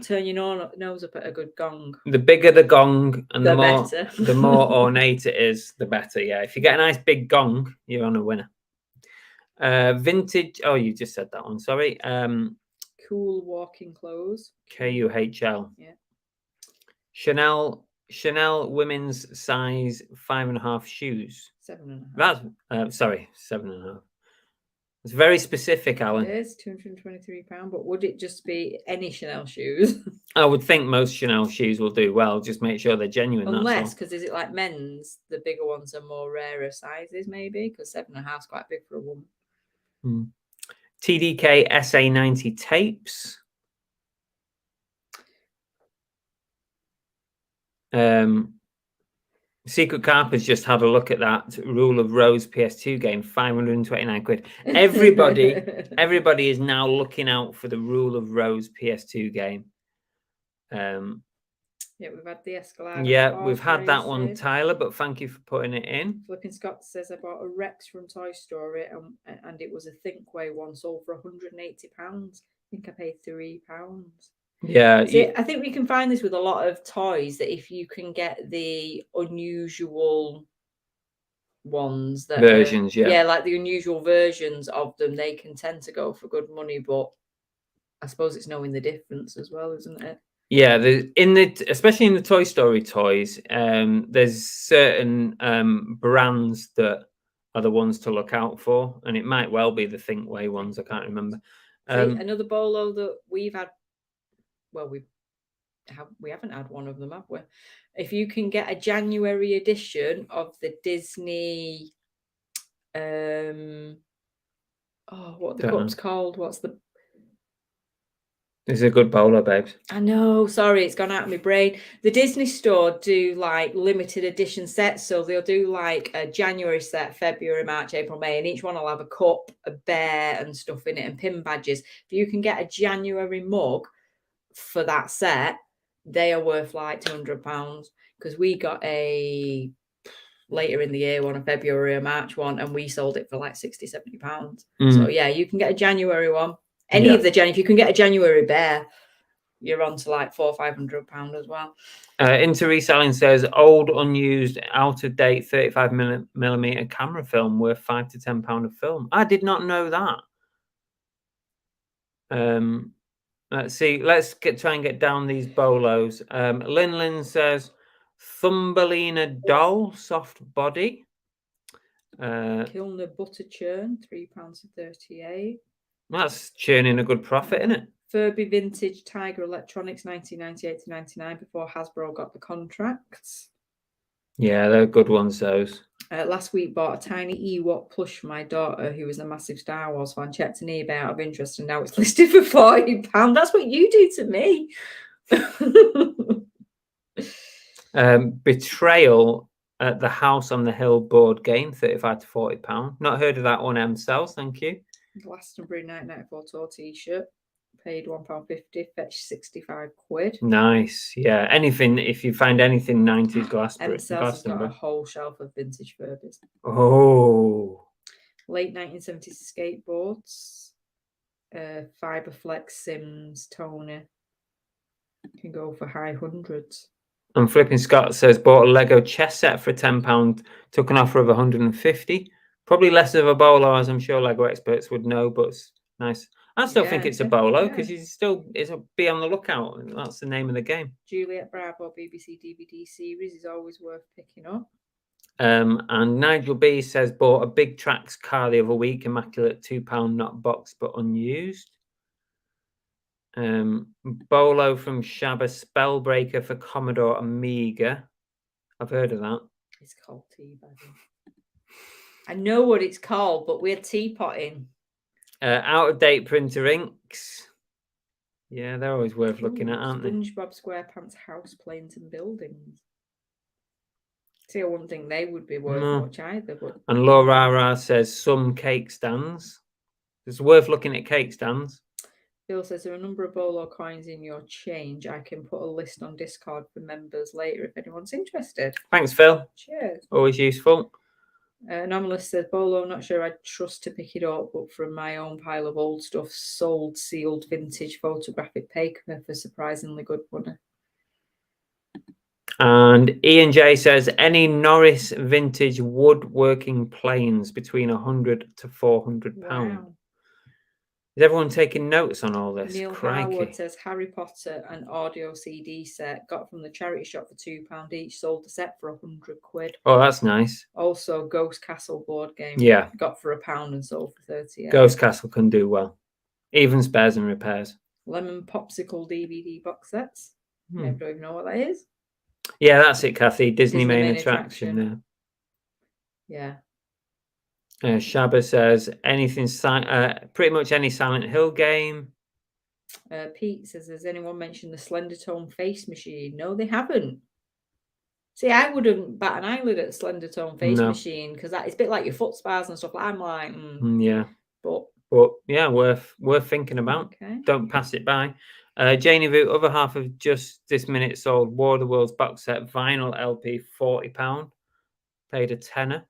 turn your nose up at a good gong. The bigger the gong and the more ornate it is, the better. Yeah, if you get a nice big gong, you're on a winner. Vintage. Oh, you just said that one. Sorry. Cool walking clothes. KUHL. Yeah. Chanel women's size 5.5 shoes. 7.5. That's 7.5. It's very specific, Alan. It is £223, but would it just be any Chanel shoes? I would think most Chanel shoes will do well. Just make sure they're genuine. Unless, because is it like men's? The bigger ones are more rarer sizes, maybe, because 7.5 is quite big for a woman. TDK SA90 tapes. Secret Carpers just had a look at that Rule of Rose PS2 game, £529. Everybody is now looking out for the Rule of Rose PS2 game. Yeah, we've had the Escalade. Yeah, we've had that one, Tyler, but thank you for putting it in. Flipping Scott says I bought a Rex from Toy Story and it was a Thinkway one, sold for £180. I think I paid £3. Yeah. See, I think we can find this with a lot of toys, that if you can get the unusual ones that Versions, yeah. like the unusual versions of them, they can tend to go for good money. But I suppose it's knowing the difference as well, isn't it? Yeah, especially in the Toy Story toys, there's certain brands that are the ones to look out for, and it might well be the Thinkway ones. I can't remember. See, another bolo that we've had. Well, we haven't had one of them, have we? If you can get a January edition of the Disney, what are the cups called? What's the? This is a good bolo, babes. I know, sorry, it's gone out of my brain. The Disney store do like limited edition sets. So they'll do like a January set, February, March, April, May, and each one will have a cup, a bear and stuff in it, and pin badges. If you can get a January mug for that set, they are worth like £200, because we got a later in the year one, a February or March one, and we sold it for like £60-70. So yeah, you can get a January one. Any of the if you can get a January bear, you're on to like £400 or £500 as well. Into Reselling says old, unused, out of date 35mm camera film worth £5 to £10 a film. I did not know that. Let's see. Let's try and get down these bolos. Lin says Thumbelina doll, soft body. Kilner butter churn, £3.38. That's churning a good profit, isn't it? Furby vintage Tiger Electronics, 1998 to 99, before Hasbro got the contracts. Yeah, they're good ones, those. Last week bought a tiny Ewok plush for my daughter, who was a massive Star Wars fan. Checked an eBay out of interest, and now it's listed for £40. That's what you do to me. Betrayal at the House on the Hill board game, £35 to £40. Not heard of that one, Cells, thank you. Glastonbury 1994 tour t-shirt, paid £1.50, fetched £65. Nice. Yeah, anything, if you find anything 90s Glastonbury has got a whole shelf of vintage Furbies. Oh, late 1970s skateboards, Fiberflex, Sims, Tony, can go for high hundreds. And Flipping Scott says bought a Lego chess set for £10, took an offer of 150. Probably less of a bolo, as I'm sure Lego experts would know, but it's nice. I still think it's a bolo, because you still be on the lookout. That's the name of the game. Juliet Bravo BBC DVD series is always worth picking up. And Nigel B says bought a Big Tracks car the other week, immaculate, £2, not boxed but unused. Bolo from Shabba, Spellbreaker for Commodore Amiga. I've heard of that. It's called teabagging. I know what it's called, but we're teapotting. Out of date printer inks. Yeah, they're always worth looking at, aren't they? SpongeBob SquarePants house planes and buildings. See, I wouldn't think they would be worth much either. But and Laura says some cake stands. It's worth looking at cake stands. Phil says there are a number of bolo coins in your change. I can put a list on Discord for members later if anyone's interested. Thanks, Phil. Cheers. Always useful. Anomalous says bolo, not sure I'd trust to pick it up, but from my own pile of old stuff, sold sealed vintage photographic paper for surprisingly good money. And Ian J says any Norris vintage woodworking planes between £100 to £400. Wow. Is everyone taking notes on all this? Neil Harwood says Harry Potter and audio CD set, got from the charity shop for £2 each, sold the set for £100. Oh, that's nice. Also, Ghost Castle board game. Yeah. Got for £1 and sold for 38. Ghost Castle can do well. Even spares and repairs. Lemon Popsicle DVD box sets. I don't even know what that is. Yeah, that's it, Kathy. Disney main attraction there. Yeah. Shabba says anything, pretty much any Silent Hill game. Pete says, has anyone mentioned the Slender Tone face machine? No, they haven't. See, I wouldn't bat an eyelid at Slender Tone face machine, because it's a bit like your foot spas and stuff. I'm like, yeah, but yeah, worth thinking about. Okay. Don't pass it by. Janie Vu, other half of just this minute sold War of the Worlds box set vinyl LP, £40. Paid a tenner.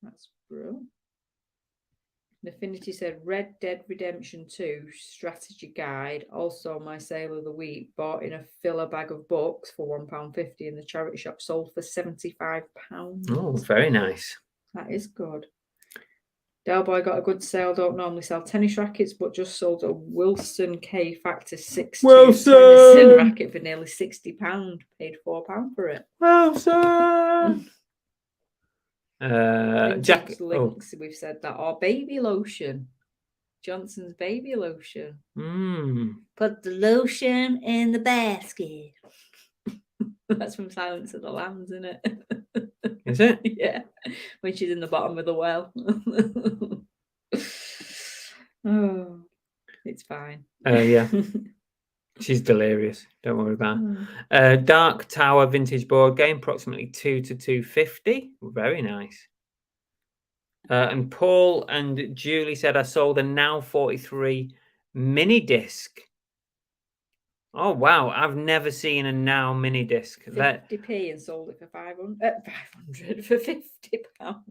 That's brilliant. Affinity said Red Dead Redemption 2 strategy guide. Also, my sale of the week. Bought in a filler bag of books for £1.50 in the charity shop. Sold for £75. Oh, very nice. That is good. Delboy got a good sale. Don't normally sell tennis rackets, but just sold a Wilson K Factor 6 tennis racket for nearly £60. Paid £4 for it. Wilson. Jack links. We've said that. Or baby lotion. Johnson's baby lotion. Put the lotion in the basket. That's from Silence of the Lambs, isn't it? Is it? Yeah. When she's in the bottom of the well. Oh, it's fine. Yeah. She's delirious. Don't worry about it. Dark Tower vintage board game, approximately 2 to 250. Very nice. And Paul and Julie said, I sold a Now 43 mini disc. Oh, wow. I've never seen a Now mini disc. 50p and sold it for 500 for £50.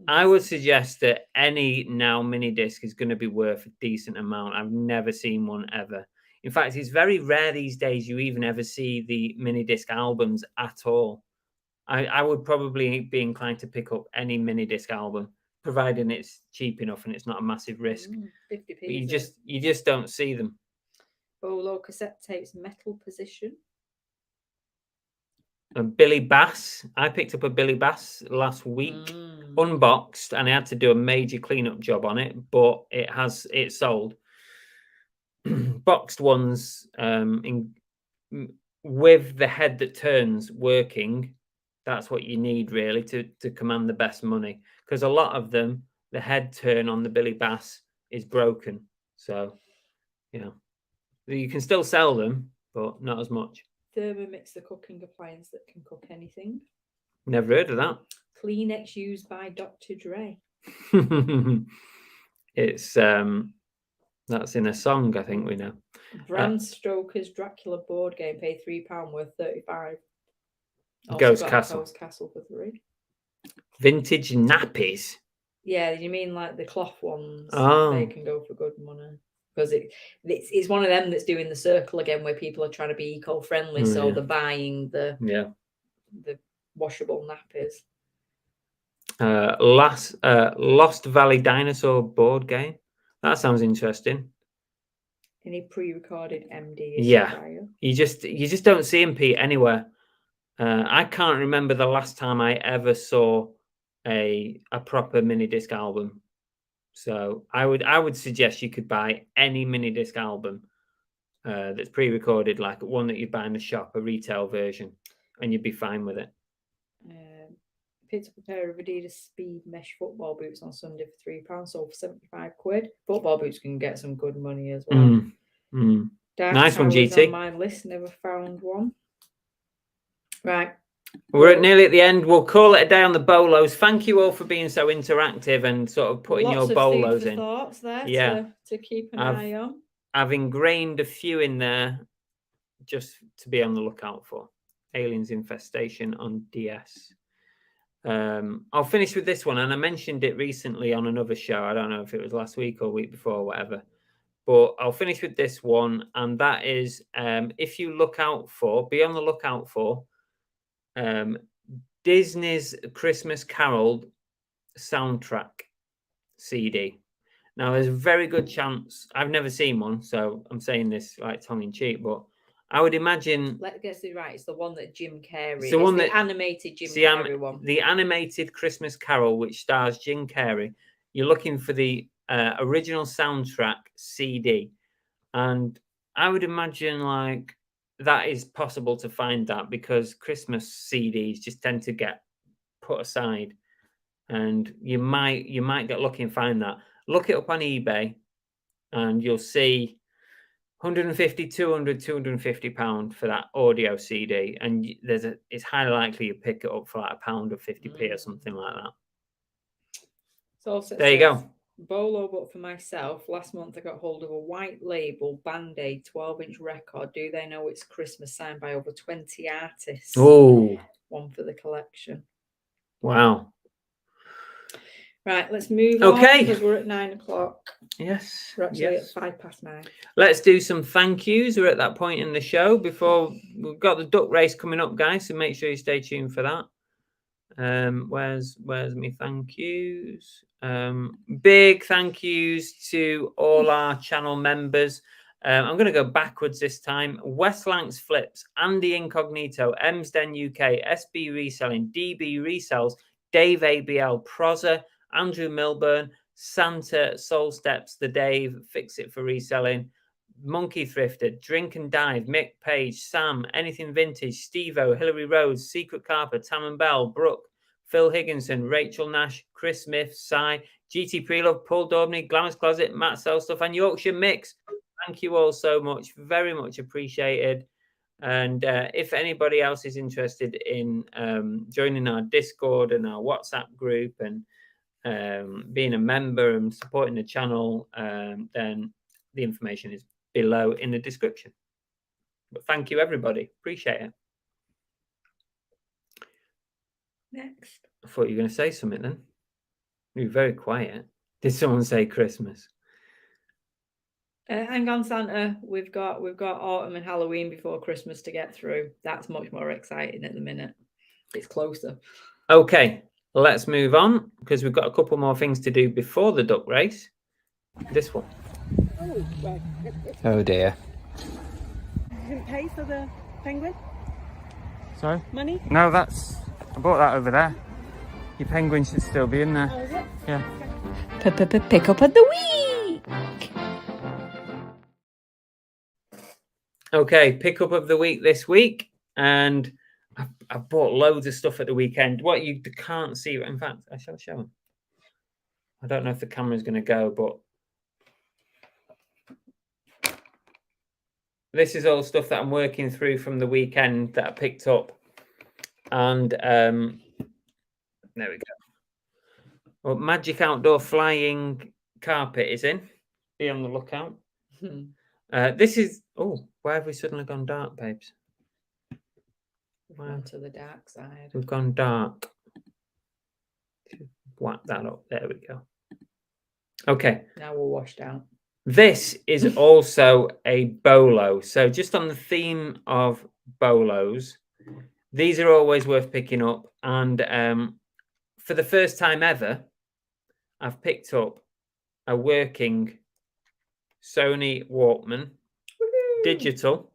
I would suggest that any Now mini disc is going to be worth a decent amount. I've never seen one ever. In fact, it's very rare these days you even ever see the mini disc albums at all. I would probably be inclined to pick up any mini disc album, providing it's cheap enough and it's not a massive risk. 50p. But you just don't see them. Bolo cassette tapes, Metal Position. And Billy Bass. I picked up a Billy Bass last week, unboxed, and I had to do a major cleanup job on it, but it sold. Boxed ones with the head that turns working. That's what you need really to command the best money, because a lot of them, the head turn on the Billy Bass is broken. So, yeah, you can still sell them, but not as much. Thermomix, the cooking appliance that can cook anything. Never heard of that. Kleenex used by Dr. Dre. It's that's in a song, I think we know. Bram Stoker's Dracula board game, paid £3, worth £35. Ghost Castle. Ghost Castle for £3. Vintage nappies. Yeah, you mean like the cloth ones? Oh. They can go for good money. Because it's one of them that's doing the circle again, where people are trying to be eco-friendly, so they're buying the washable nappies. Lost Valley Dinosaur board game. That sounds interesting. Any pre-recorded MD? You just don't see them, Pete, anywhere. I can't remember the last time I ever saw a proper mini disc album. So I would suggest you could buy any mini disc album that's pre-recorded, like one that you buy in the shop, a retail version, and you'd be fine with it. Picked up a pair of Adidas Speed Mesh football boots on Sunday for £3, sold for £75. Football boots can get some good money as well. Nice one, GT. On my list, never found one. Right. We're nearly at the end. We'll call it a day on the bolos. Thank you all for being so interactive and sort of putting your bolos in. Thoughts there to keep an eye on. I've ingrained a few in there just to be on the lookout for. Aliens Infestation on DS. I'll finish with this one, and I mentioned it recently on another show. I don't know if it was last week or week before or whatever, but I'll finish with this one, and that is if you be on the lookout for Disney's Christmas Carol soundtrack CD. Now, there's a very good chance, I've never seen one, so I'm saying this like tongue in cheek, but I would imagine. Let's get it right. It's the one that Jim Carrey. It's the animated Jim Carrey one. The animated Christmas Carol, which stars Jim Carrey. You're looking for the original soundtrack CD, and I would imagine like that is possible to find that, because Christmas CDs just tend to get put aside, and you might get lucky and find that. Look it up on eBay, and you'll see. 150, 200, 250 pound for that audio CD, and it's highly likely you pick it up for like £1 or 50p or something like that. So there you go. Bolo, but for myself, last month I got hold of a white label Band-Aid 12-inch record. Do They Know It's Christmas, signed by over 20 artists. Oh, one for the collection. Wow. Right, let's move on Okay. because we're at 9 o'clock. Yes. We're actually yes. at 9:05. Let's do some thank yous. We're at that point in the show before we've got the duck race coming up, guys. So make sure you stay tuned for that. Where's me thank yous? Big thank yous to all our channel members. I'm going to go backwards this time. Westlanks Flips, Andy Incognito, Emsden UK, SB Reselling, DB Resells, Dave ABL, Proza, Andrew Milburn, Santa, Soul Steps, The Dave, Fix It for Reselling, Monkey Thrifted, Drink and Dive, Mick Page, Sam, Anything Vintage, Steve-O, Hillary Rose, Secret Carper, Tam and Bell, Brooke, Phil Higginson, Rachel Nash, Chris Smith, Cy, GT Prelove, Paul Daubney, Glamorous Closet, Matt Selstuff, and Yorkshire Mix. Thank you all so much. Very much appreciated. And if anybody else is interested in joining our Discord and our WhatsApp group and being a member and supporting the channel, then the information is below in the description. But thank you, everybody. Appreciate it. Next. I thought you were going to say something then. You were very quiet. Did someone say Christmas? Hang on, Santa. We've got autumn and Halloween before Christmas to get through. That's much more exciting at the minute. It's closer. Okay, let's move on because we've got a couple more things to do before the duck race. This one. Oh dear. You didn't pay for the penguin? Sorry? Money? No, I bought that over there. Your penguin should still be in there. Oh, is it? Yeah. Pick up of the week. Okay, pickup of the week this week. And I bought loads of stuff at the weekend. What you can't see, in fact, I shall show them. I don't know if the camera's going to go, but this is all stuff that I'm working through from the weekend that I picked up. And there we go. Well, Magic Outdoor Flying Carpet is in. Be on the lookout. This is... Oh, why have we suddenly gone dark, babes? We've gone to the dark side. We've gone dark. Whack that up. There we go. Okay. Now we're washed out. This is also a BOLO. So just on the theme of BOLOs, these are always worth picking up. And for the first time ever, I've picked up a working Sony Walkman digital.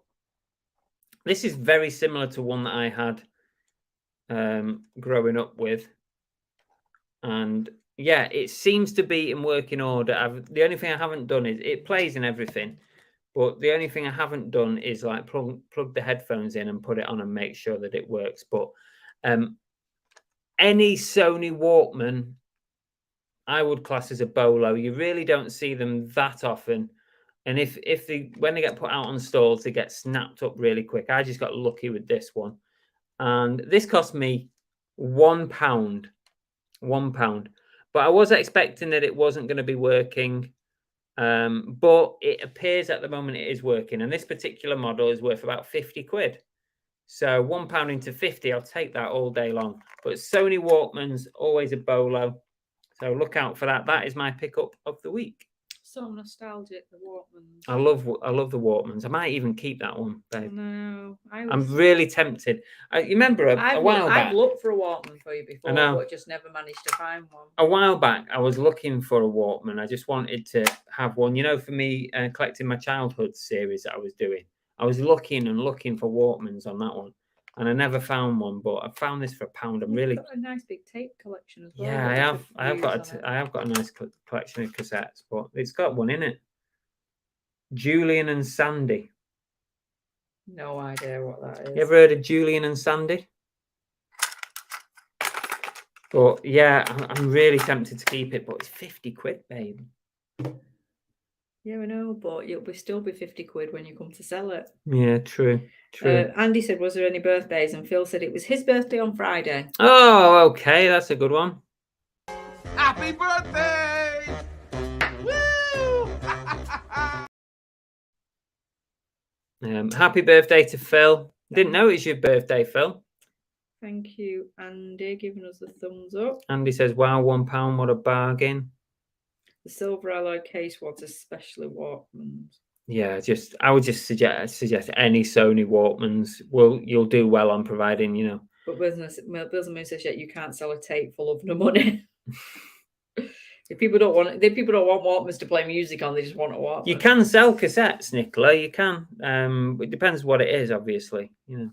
This is very similar to one that I had growing up with. And yeah, it seems to be in working order. The only thing I haven't done is it plays and everything. But the only thing I haven't done is like plug the headphones in and put it on and make sure that it works. But any Sony Walkman, I would class as a BOLO. You really don't see them that often. And when they get put out on stalls, they get snapped up really quick. I just got lucky with this one. And this cost me £1. £1. But I was expecting that it wasn't going to be working. But it appears at the moment it is working. And this particular model is worth about 50 quid. So £1 into 50, I'll take that all day long. But Sony Walkman's always a BOLO. So look out for that. That is my pickup of the week. So nostalgic, the Walkmans. I love the Walkmans. I might even keep that one, babe. No, I'm really tempted. You remember a while back? I've looked for a Walkman for you before, but just never managed to find one. A while back, I was looking for a Walkman. I just wanted to have one. You know, for me, collecting my childhood series that I was doing, I was looking for Walkmans on that one. And I never found one, but I found this for £1. I'm really got a nice big tape collection as well. Yeah, I have got a nice collection of cassettes, but it's got one in it. Julian and Sandy. No idea what that is. You ever heard of Julian and Sandy? But yeah, I'm really tempted to keep it, but it's 50 quid, babe. Yeah, I know, but it'll still be 50 quid when you come to sell it. Yeah, true. Andy said, was there any birthdays? And Phil said it was his birthday on Friday. Oh, okay. That's a good one. Happy birthday! Woo! Happy birthday to Phil. Didn't know it was your birthday, Phil. Thank you, Andy, giving us the thumbs up. Andy says, wow, £1, what a bargain. The silver alloy case was especially Walkmans. Yeah, I would just suggest any Sony Walkmans. You'll do well on providing, you know. But business says yet you can't sell a tape full of no money. If people don't want Walkmans to play music on, they just want a Walkman. You can sell cassettes, Nicola. You can. It depends what it is, obviously. You know.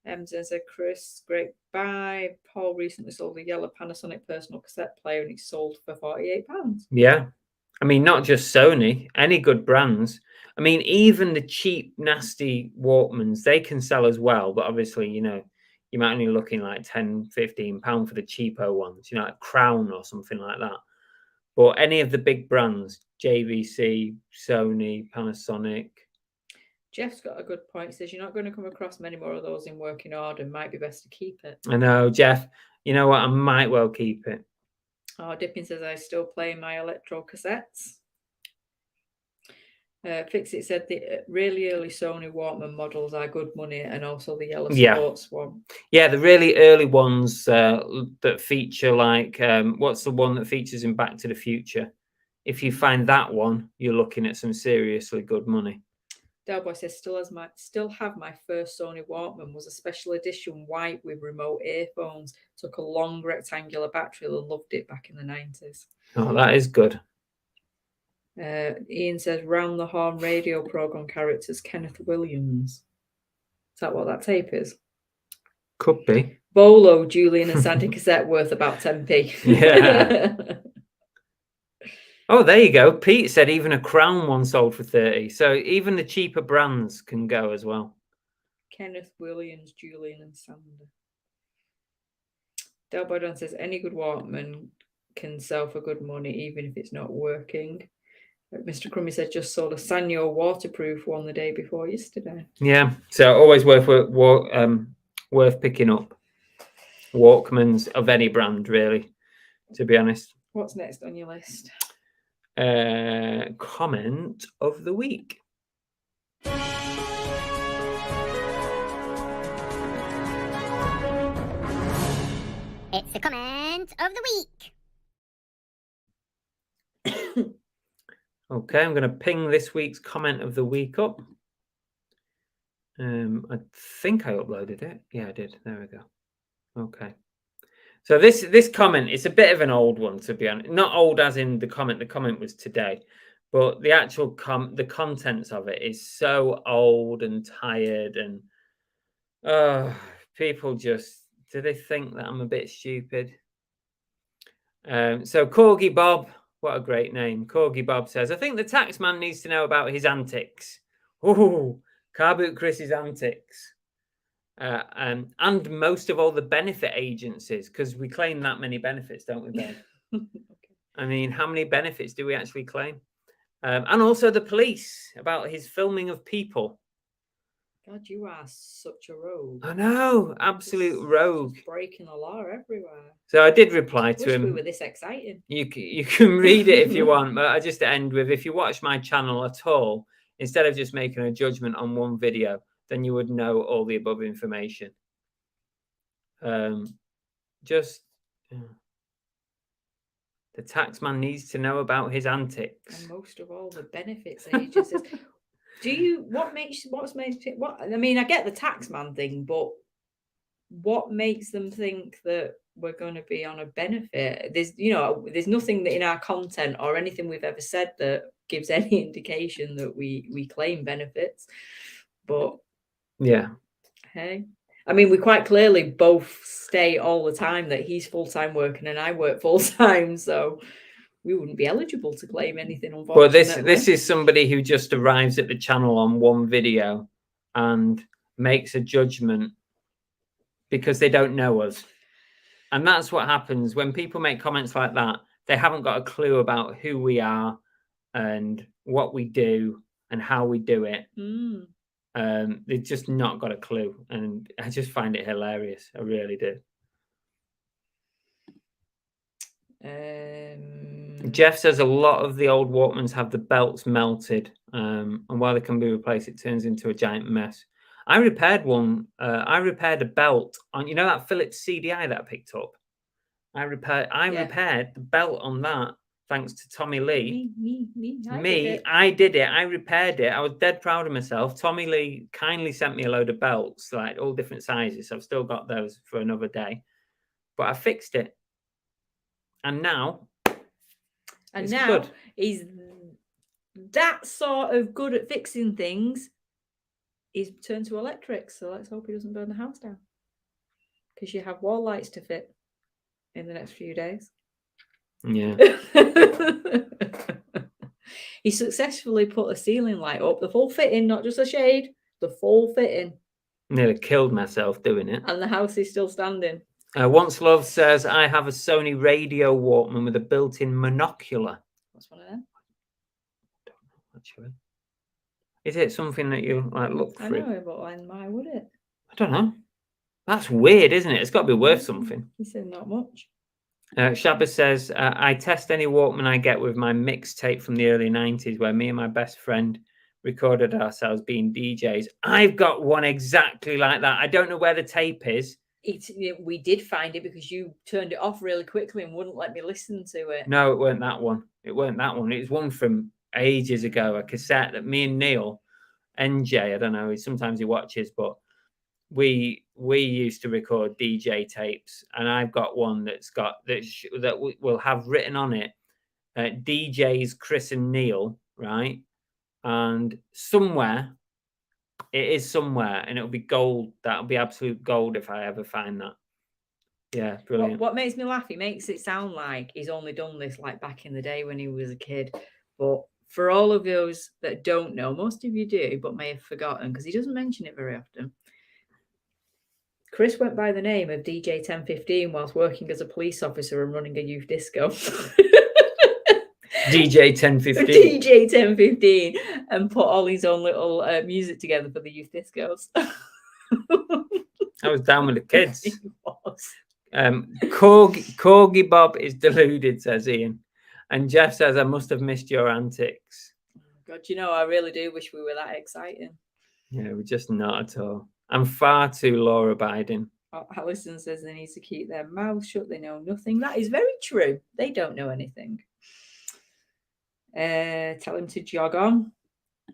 Emson said, Chris, great buy. Paul recently sold a yellow Panasonic personal cassette player and it sold for £48. Yeah. I mean, not just Sony, any good brands. I mean, even the cheap, nasty Walkmans, they can sell as well. But obviously, you know, you might only looking like £10, £15 for the cheapo ones, you know, like Crown or something like that. But any of the big brands, JVC, Sony, Panasonic. Jeff's got a good point. He says you're not going to come across many more of those in working order. Might be best to keep it. I know, Jeff. You know what? I might well keep it. Oh, Dipping says I still play my electro cassettes. Fixit said the really early Sony Walkman models are good money, and also the yellow sports one. Yeah, the really early ones that feature like what's the one that features in Back to the Future? If you find that one, you're looking at some seriously good money. Delboy says still have my first Sony Walkman. Was a special edition white with remote earphones. Took a long rectangular battery and loved it back in the 90s. Oh, that is good. Ian says Round the Horn radio program characters Kenneth Williams. Is that what that tape is? Could be. Bolo, Julian and Sandy cassette worth about 10p. Yeah. Oh, there you go. Pete said even a Crown one sold for 30. So even the cheaper brands can go as well. Kenneth Williams, Julian and Sander. Del Bodon says any good Walkman can sell for good money, even if it's not working. Mr. Crummy said just sold a Sanyo waterproof one the day before yesterday. Yeah, so always worth picking up Walkmans of any brand, really, to be honest. What's next on your list? Comment of the week. It's the comment of the week. Okay, I'm going to ping this week's comment of the week up. I think I uploaded it. Yeah, I did. There we go. Okay. So this comment, it's a bit of an old one, to be honest. Not old as in the comment. The comment was today. But the actual the contents of it is so old and tired. And people just, do they think that I'm a bit stupid? So Corgi Bob, what a great name. Corgi Bob says, I think the tax man needs to know about his antics. Oh, Car Boot Chris's antics. And most of all the benefit agencies, because we claim that many benefits, don't we, Ben? Okay. I mean, how many benefits do we actually claim? And also the police, about his filming of people. God, you are such a rogue. I know, absolute rogue. Breaking the law everywhere. So I did reply to him. We were this exciting. You can read it if you want, but I just end with, if you watch my channel at all, instead of just making a judgment on one video, then you would know all the above information. The taxman needs to know about his antics. And most of all, the benefits agencies. I mean, I get the taxman thing, but what makes them think that we're going to be on a benefit? There's nothing that in our content or anything we've ever said that gives any indication that we claim benefits. But yeah, hey, I mean, we quite clearly both state all the time that he's full-time working and I work full-time, so we wouldn't be eligible to claim anything, unfortunately. Well, this is somebody who just arrives at the channel on one video and makes a judgment because they don't know us. And that's what happens when people make comments like that. They haven't got a clue about who we are and what we do and how we do it. They've just not got a clue. And I just find it hilarious. I really do. Jeff says a lot of the old Walkmans have the belts melted. And while they can be replaced, it turns into a giant mess. I repaired one. I repaired a belt on, you know, that Philips CDI that I picked up. I repaired the belt on that thanks to Tommy Lee. I did it. I repaired it. I was dead proud of myself. Tommy Lee kindly sent me a load of belts, like all different sizes. I've still got those for another day, but I fixed it, and now. And now good. He's that sort of good at fixing things. He's turned to electric, so let's hope he doesn't burn the house down. Because you have wall lights to fit in the next few days. Yeah. He successfully put a ceiling light up, the full fitting, not just a shade, the full fitting. Nearly killed myself doing it. And the house is still standing. Once Love says, I have a Sony radio Walkman with a built-in monocular. What's one of them? I don't know, actually. Is it something that you like look through? I know, but why would it? I don't know. That's weird, isn't it? It's got to be worth something. He said not much. Shabba says, I test any Walkman I get with my mixtape from the early 90s where me and my best friend recorded ourselves being DJs. I've got one exactly like that. I don't know where the tape is. We did find it because you turned it off really quickly and wouldn't let me listen to it. No, it weren't that one. It weren't that one. It was one from ages ago, a cassette that me and Neil, NJ, I don't know, sometimes he watches, but we used to record DJ tapes, and I've got one that's got that will have written on it DJs Chris and Neil, right? And somewhere it is somewhere, and it'll be gold. That'll be absolute gold if I ever find that. Yeah, brilliant. What makes me laugh, he makes it sound like he's only done this like back in the day when he was a kid, but for all of those that don't know, most of you do, but may have forgotten because he doesn't mention it very often. Chris went by the name of DJ 1015 whilst working as a police officer and running a youth disco. DJ 1015. DJ 1015, and put all his own little music together for the youth discos. I was down with the kids. He was. Corgi Bob is deluded, says Ian. And Jeff says, I must have missed your antics. God, you know, I really do wish we were that exciting. Yeah, we're just not at all. I'm far too law-abiding. Alison says they need to keep their mouths shut. They know nothing. That is very true. They don't know anything. Tell him to jog on.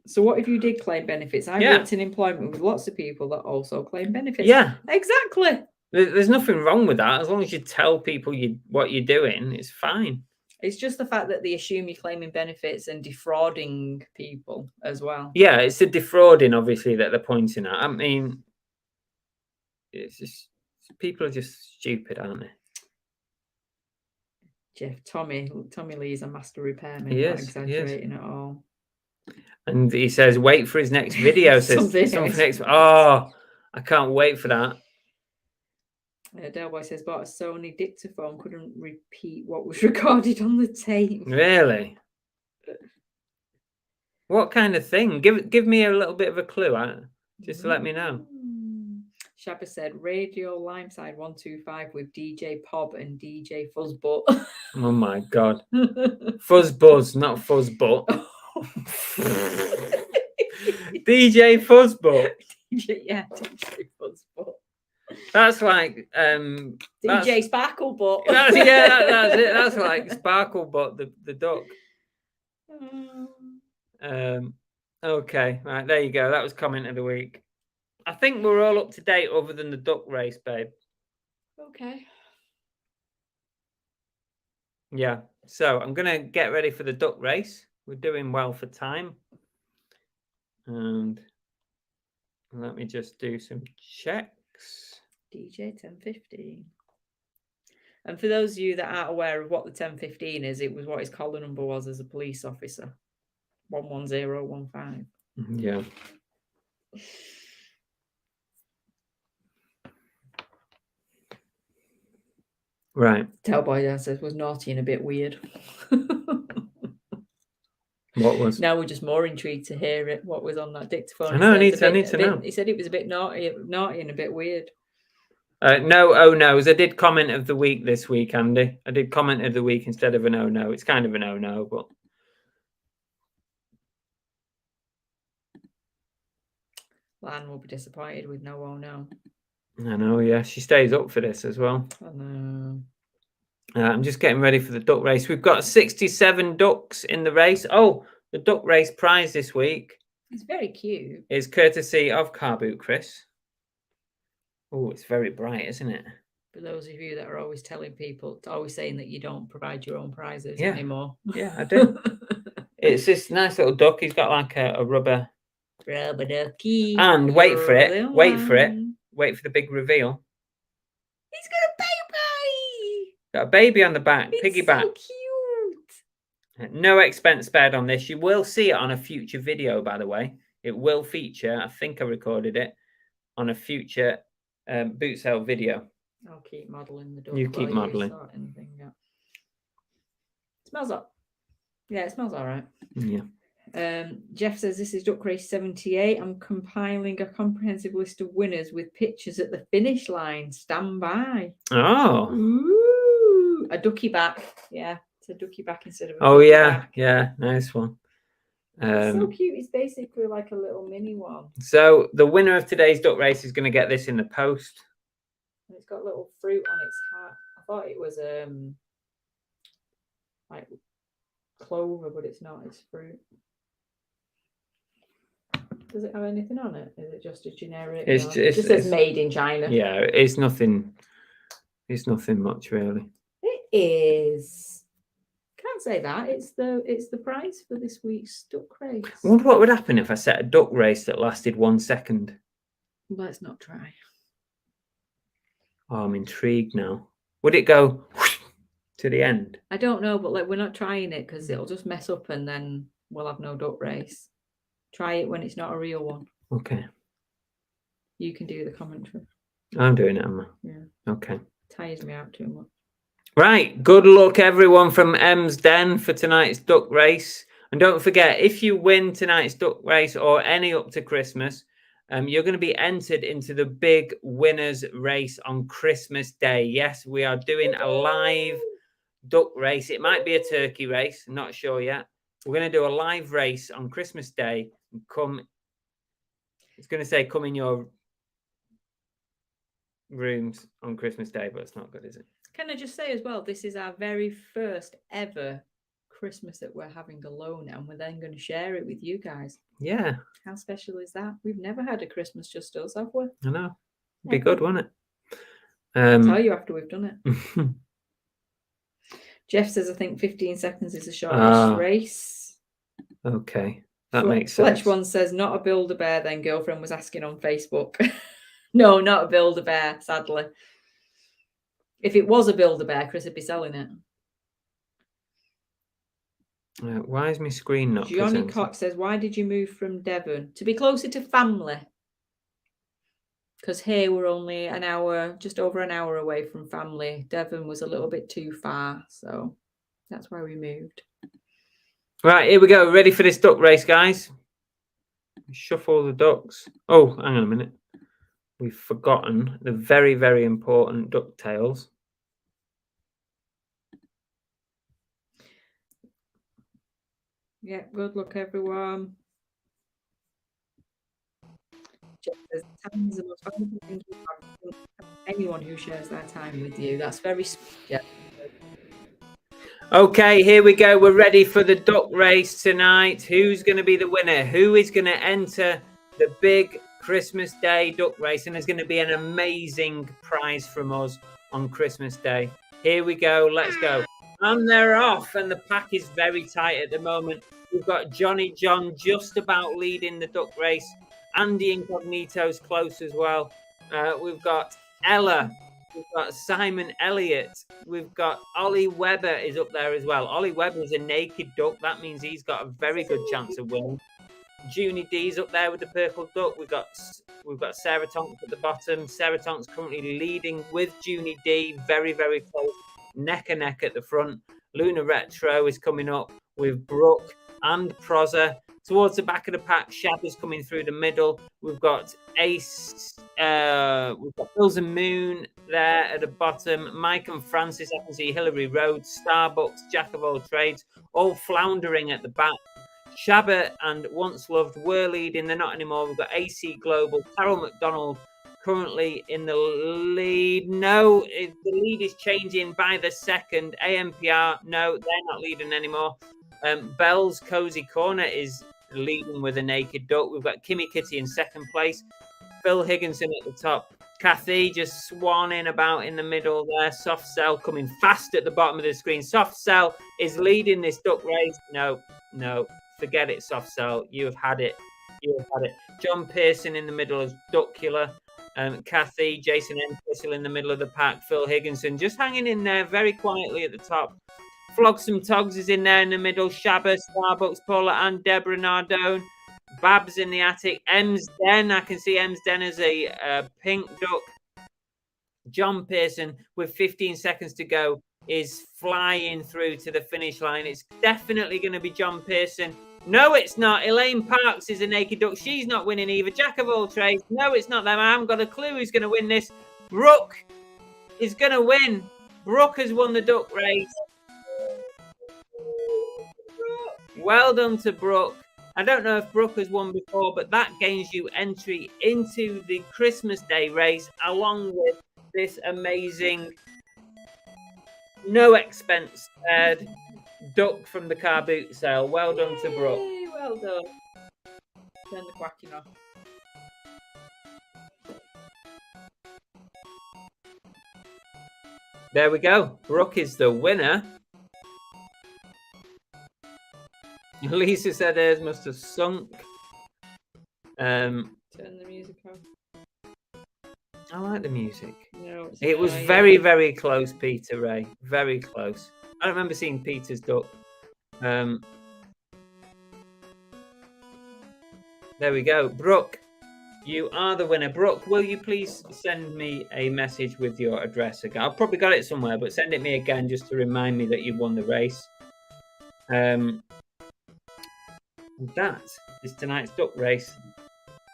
So what if you did claim benefits? I worked in employment with lots of people that also claim benefits. Yeah. Exactly. There's nothing wrong with that. As long as you tell people what you're doing, it's fine. It's just the fact that they assume you're claiming benefits and defrauding people as well. Yeah, it's the defrauding, obviously, that they're pointing at. I mean, it's just, people are just stupid, aren't they? Jeff, Tommy Lee is a master repairman. He Not is. exaggerating at all. And he says, wait for his next video. Something next. Oh, I can't wait for that. Delboy says, bought a Sony dictaphone, couldn't repeat what was recorded on the tape. Really? What kind of thing? Give me a little bit of a clue, just to let me know. Shabba said, Radio Limeside 125 with DJ Pob and DJ Fuzzbutt. Oh my God. Fuzzbuzz, not Fuzzbutt. DJ Fuzzbutt. DJ Fuzzbutt. That's like DJ Sparklebutt. That's it. That's like Sparklebutt, the duck. Okay, right, there you go. That was comment of the week. I think we're all up to date other than the duck race, babe. Okay. Yeah. So I'm gonna get ready for the duck race. We're doing well for time. And let me just do some checks. DJ 1015. And for those of you that aren't aware of what the 1015 is, it was what his collar number was as a police officer. 11015. Yeah. Right. Tellboy Dan says was naughty and a bit weird. What was? Now we're just more intrigued to hear it. What was on that dictaphone? I know. I need to know. He said it was a bit naughty and a bit weird. No, oh no's. I did comment of the week this week, Andy. I did comment of the week instead of an oh no. It's kind of an oh no, but. Lan will be disappointed with no, oh no. I know, yeah. She stays up for this as well. I know. I'm just getting ready for the duck race. We've got 67 ducks in the race. Oh, the duck race prize this week It's very cute. is courtesy of Car Boot Chris. Oh, it's very bright, isn't it? For those of you that are always telling people, always saying that you don't provide your own prizes Yeah. anymore. Yeah, I do. It's this nice little duck. He's got like a rubber. Rubber ducky. And wait for it. you're the Wait for it. one. Wait for the big reveal. He's got a baby. Got a baby on the back. It's Piggyback. so cute. No expense spared on this. You will see it on a future video, by the way. It will feature. I think I recorded it on a future boot sale video. I'll keep modelling the duck. You keep modelling. Sort anything out. Smells up. Yeah, it smells all right. Yeah. Jeff says this is Duck Race 78. I'm compiling a comprehensive list of winners with pictures at the finish line. Stand by. Oh. Ooh, a ducky back. Yeah, it's a ducky back instead of a Oh ducky yeah, back. yeah, nice one. It's so cute. It's basically like a little mini one. So the winner of today's duck race is going to get this in the post. And it's got little fruit on its hat. I thought it was like clover, but it's not. It's fruit. Does it have anything on it? Is it just a generic? It's it just says made in China. Yeah, it's nothing. It's nothing much really. It is. Can't say that. It's the prize for this week's duck race. I wonder what would happen if I set a duck race that lasted 1 second. Let's not try. Oh, I'm intrigued now. Would it go to the end? I don't know, but like we're not trying it because it'll just mess up and then we'll have no duck race. Try it when it's not a real one. Okay. You can do the commentary. I'm doing it, Emma. Yeah. Okay. Tires me out too much. Right. Good luck, everyone, from M's Den for tonight's duck race. And don't forget, if you win tonight's duck race or any up to Christmas, you're going to be entered into the big winners race on Christmas Day. Yes, we are doing a live duck race. It might be a turkey race. I'm not sure yet. We're going to do a live race on Christmas Day. It's going to say come in your rooms on Christmas Day, but it's not good, is it? Can I just say as well, this is our very first ever Christmas that we're having alone, and we're then going to share it with you guys. Yeah. How special is that? We've never had a Christmas just us, have we? I know. It'd be good, wouldn't it? I'll tell you after we've done it. Jeff says, I think 15 seconds is the shortest race. Okay. That makes sense. Fletch one says, not a Build-A-Bear, then girlfriend was asking on Facebook. No, not a Build-A-Bear, sadly. If it was a Build-A-Bear, Chris would be selling it. Why is my screen not Johnny presenting? Cox says, why did you move from Devon? To be closer to family. Because here we're only an hour, just over an hour away from family. Devon was a little bit too far, so that's why we moved. Right, here we go. Ready for this duck race, guys? Shuffle the ducks. Oh, hang on a minute. We've forgotten the very, very important ducktails. Yeah, good luck, everyone. There's times the most valuable thing you have from anyone who shares their time with you. That's very sweet. Yeah. Okay, here we go. We're ready for the duck race tonight. Who's going to be the winner? Who is going to enter the big Christmas Day duck race? And there's going to be an amazing prize from us on Christmas Day. Here we go. Let's go. And they're off. And the pack is very tight at the moment. We've got Johnny John just about leading the duck race. Andy Incognito's close as well. We've got Ella. We've got Simon Elliott. We've got Ollie Webber is up there as well. Ollie Webber is a naked duck. That means he's got a very good chance of winning. Junie D's up there with the purple duck. We've got Sarah Tonks at the bottom. Sarah Tonks currently leading with Junie D. Very, very close. Neck and neck at the front. Luna Retro is coming up with Brooke and Proza. Towards the back of the pack, Shab is coming through the middle. We've got Ace, we've got Hills and Moon there at the bottom. Mike and Francis, I can see Hillary Rhodes, Starbucks, Jack of all trades, all floundering at the back. Shabba and Once Loved were leading. They're not anymore. We've got AC Global, Carol McDonald currently in the lead. No, the lead is changing by the second. AMPR, no, they're not leading anymore. Bell's Cozy Corner is leading with a naked duck. We've got Kimmy Kitty in second place. Phil Higginson at the top. Kathy just swanning about in the middle there. Soft Cell coming fast at the bottom of the screen. Soft Cell is leading this duck race. No, forget it, Soft Cell. You have had it. John Pearson in the middle as Duckula. Kathy, Jason Entwistle in the middle of the pack. Phil Higginson just hanging in there very quietly at the top. Flogsome Togs is in there in the middle. Shabba, Starbucks, Paula, and Deborah Nardone. Babs in the attic. M's Den. I can see M's Den as a pink duck. John Pearson, with 15 seconds to go, is flying through to the finish line. It's definitely going to be John Pearson. No, it's not. Elaine Parks is a naked duck. She's not winning either. Jack of all trades. No, it's not them. I haven't got a clue who's going to win this. Brooke is going to win. Brooke has won the duck race. Well done to Brooke. I don't know if Brooke has won before, but that gains you entry into the Christmas Day race along with this amazing, no expense spared duck from the car boot sale. Well done to Brooke. Yay, well done. Turn the quacking off. There we go. Brooke is the winner. Lisa said hers must have sunk. Turn the music off. I like the music. No, it's It was annoying. very, very close, Peter Ray. Very close. I don't remember seeing Peter's duck. There we go. Brooke, you are the winner. Brooke, will you please send me a message with your address again? I've probably got it somewhere, but send it me again just to remind me that you've won the race. That is tonight's duck race.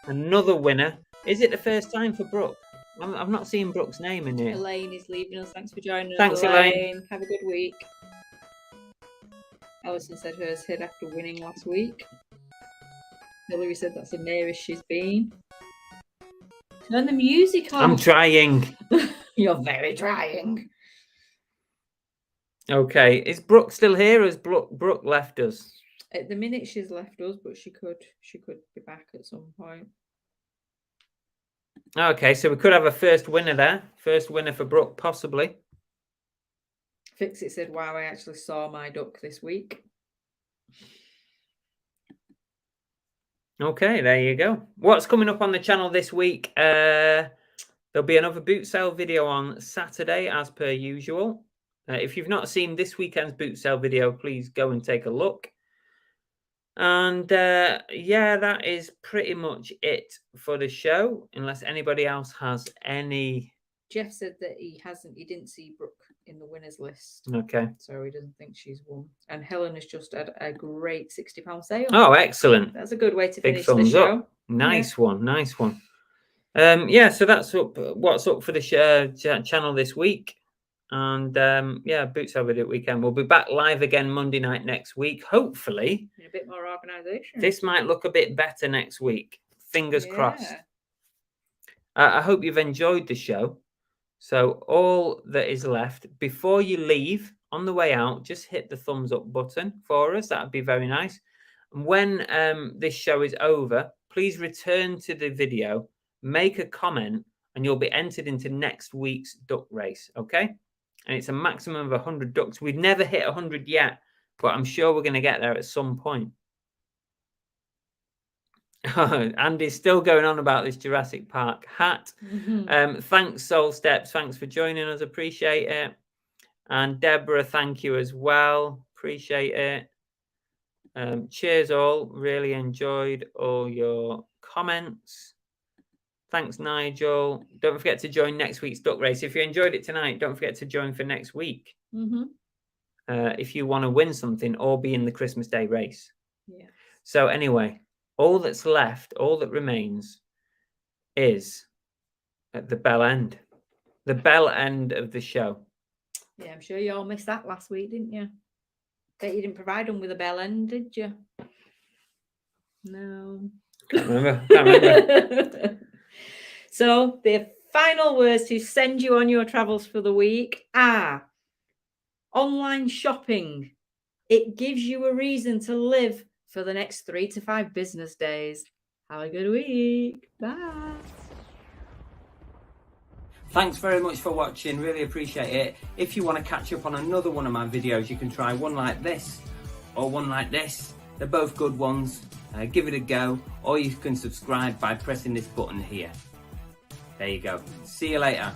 Another winner. Is it the first time for Brooke? I've not seen Brooke's name in here. Elaine is leaving us. Thanks for joining us. Thanks, Elaine. Have a good week. Alison said hers hid after winning last week. Hillary said that's the nearest she's been. Turn the music on. I'm trying. You're very trying. Okay. Is Brooke still here or has Brooke left us? At the minute she's left us, but she could be back at some point. Okay, so we could have a first winner there. First winner for Brooke, possibly. Fixit said, wow, I actually saw my duck this week. Okay, there you go. What's coming up on the channel this week? There'll be another boot sale video on Saturday, as per usual. If you've not seen this weekend's boot sale video, please go and take a look. And yeah, that is pretty much it for the show, unless anybody else has any. Jeff said that he didn't see Brooke in the winners list. Okay. So he doesn't think she's won. And Helen has just had a great £60 sale. Oh, excellent. That's a good way to Big finish the thumbs show. up. Nice one. Nice one. Yeah, so that's what's up for the channel this week. And yeah, boot sale video weekend. We'll be back live again Monday night next week. Hopefully, A bit more organisation. this might look a bit better next week. Fingers crossed. I hope you've enjoyed the show. So all that is left, before you leave, on the way out, just hit the thumbs up button for us. That would be very nice. And when this show is over, please return to the video, make a comment, and you'll be entered into next week's duck race. Okay? And it's a maximum of 100 ducks. We've never hit 100 yet, but I'm sure we're going to get there at some point. Andy's still going on about this Jurassic Park hat. Thanks, Soul Steps. Thanks for joining us. Appreciate it. And Deborah, thank you as well. Appreciate it. Cheers all. Really enjoyed all your comments. Thanks, Nigel. Don't forget to join next week's duck race. If you enjoyed it tonight, don't forget to join for next week. If you want to win something or be in the Christmas Day race. Yeah. So anyway, all that's left, all that remains is at the bell end. The bell end of the show. Yeah, I'm sure you all missed that last week, didn't you? Bet you didn't provide them with a bell end, did you? No. Can't remember. So the final words to send you on your travels for the week are online shopping. It gives you a reason to live for the next 3 to 5 business days. Have a good week. Bye. Thanks very much for watching, really appreciate it. If you want to catch up on another one of my videos, you can try one like this or one like this. They're both good ones. Give it a go, or you can subscribe by pressing this button here. There you go. See you later.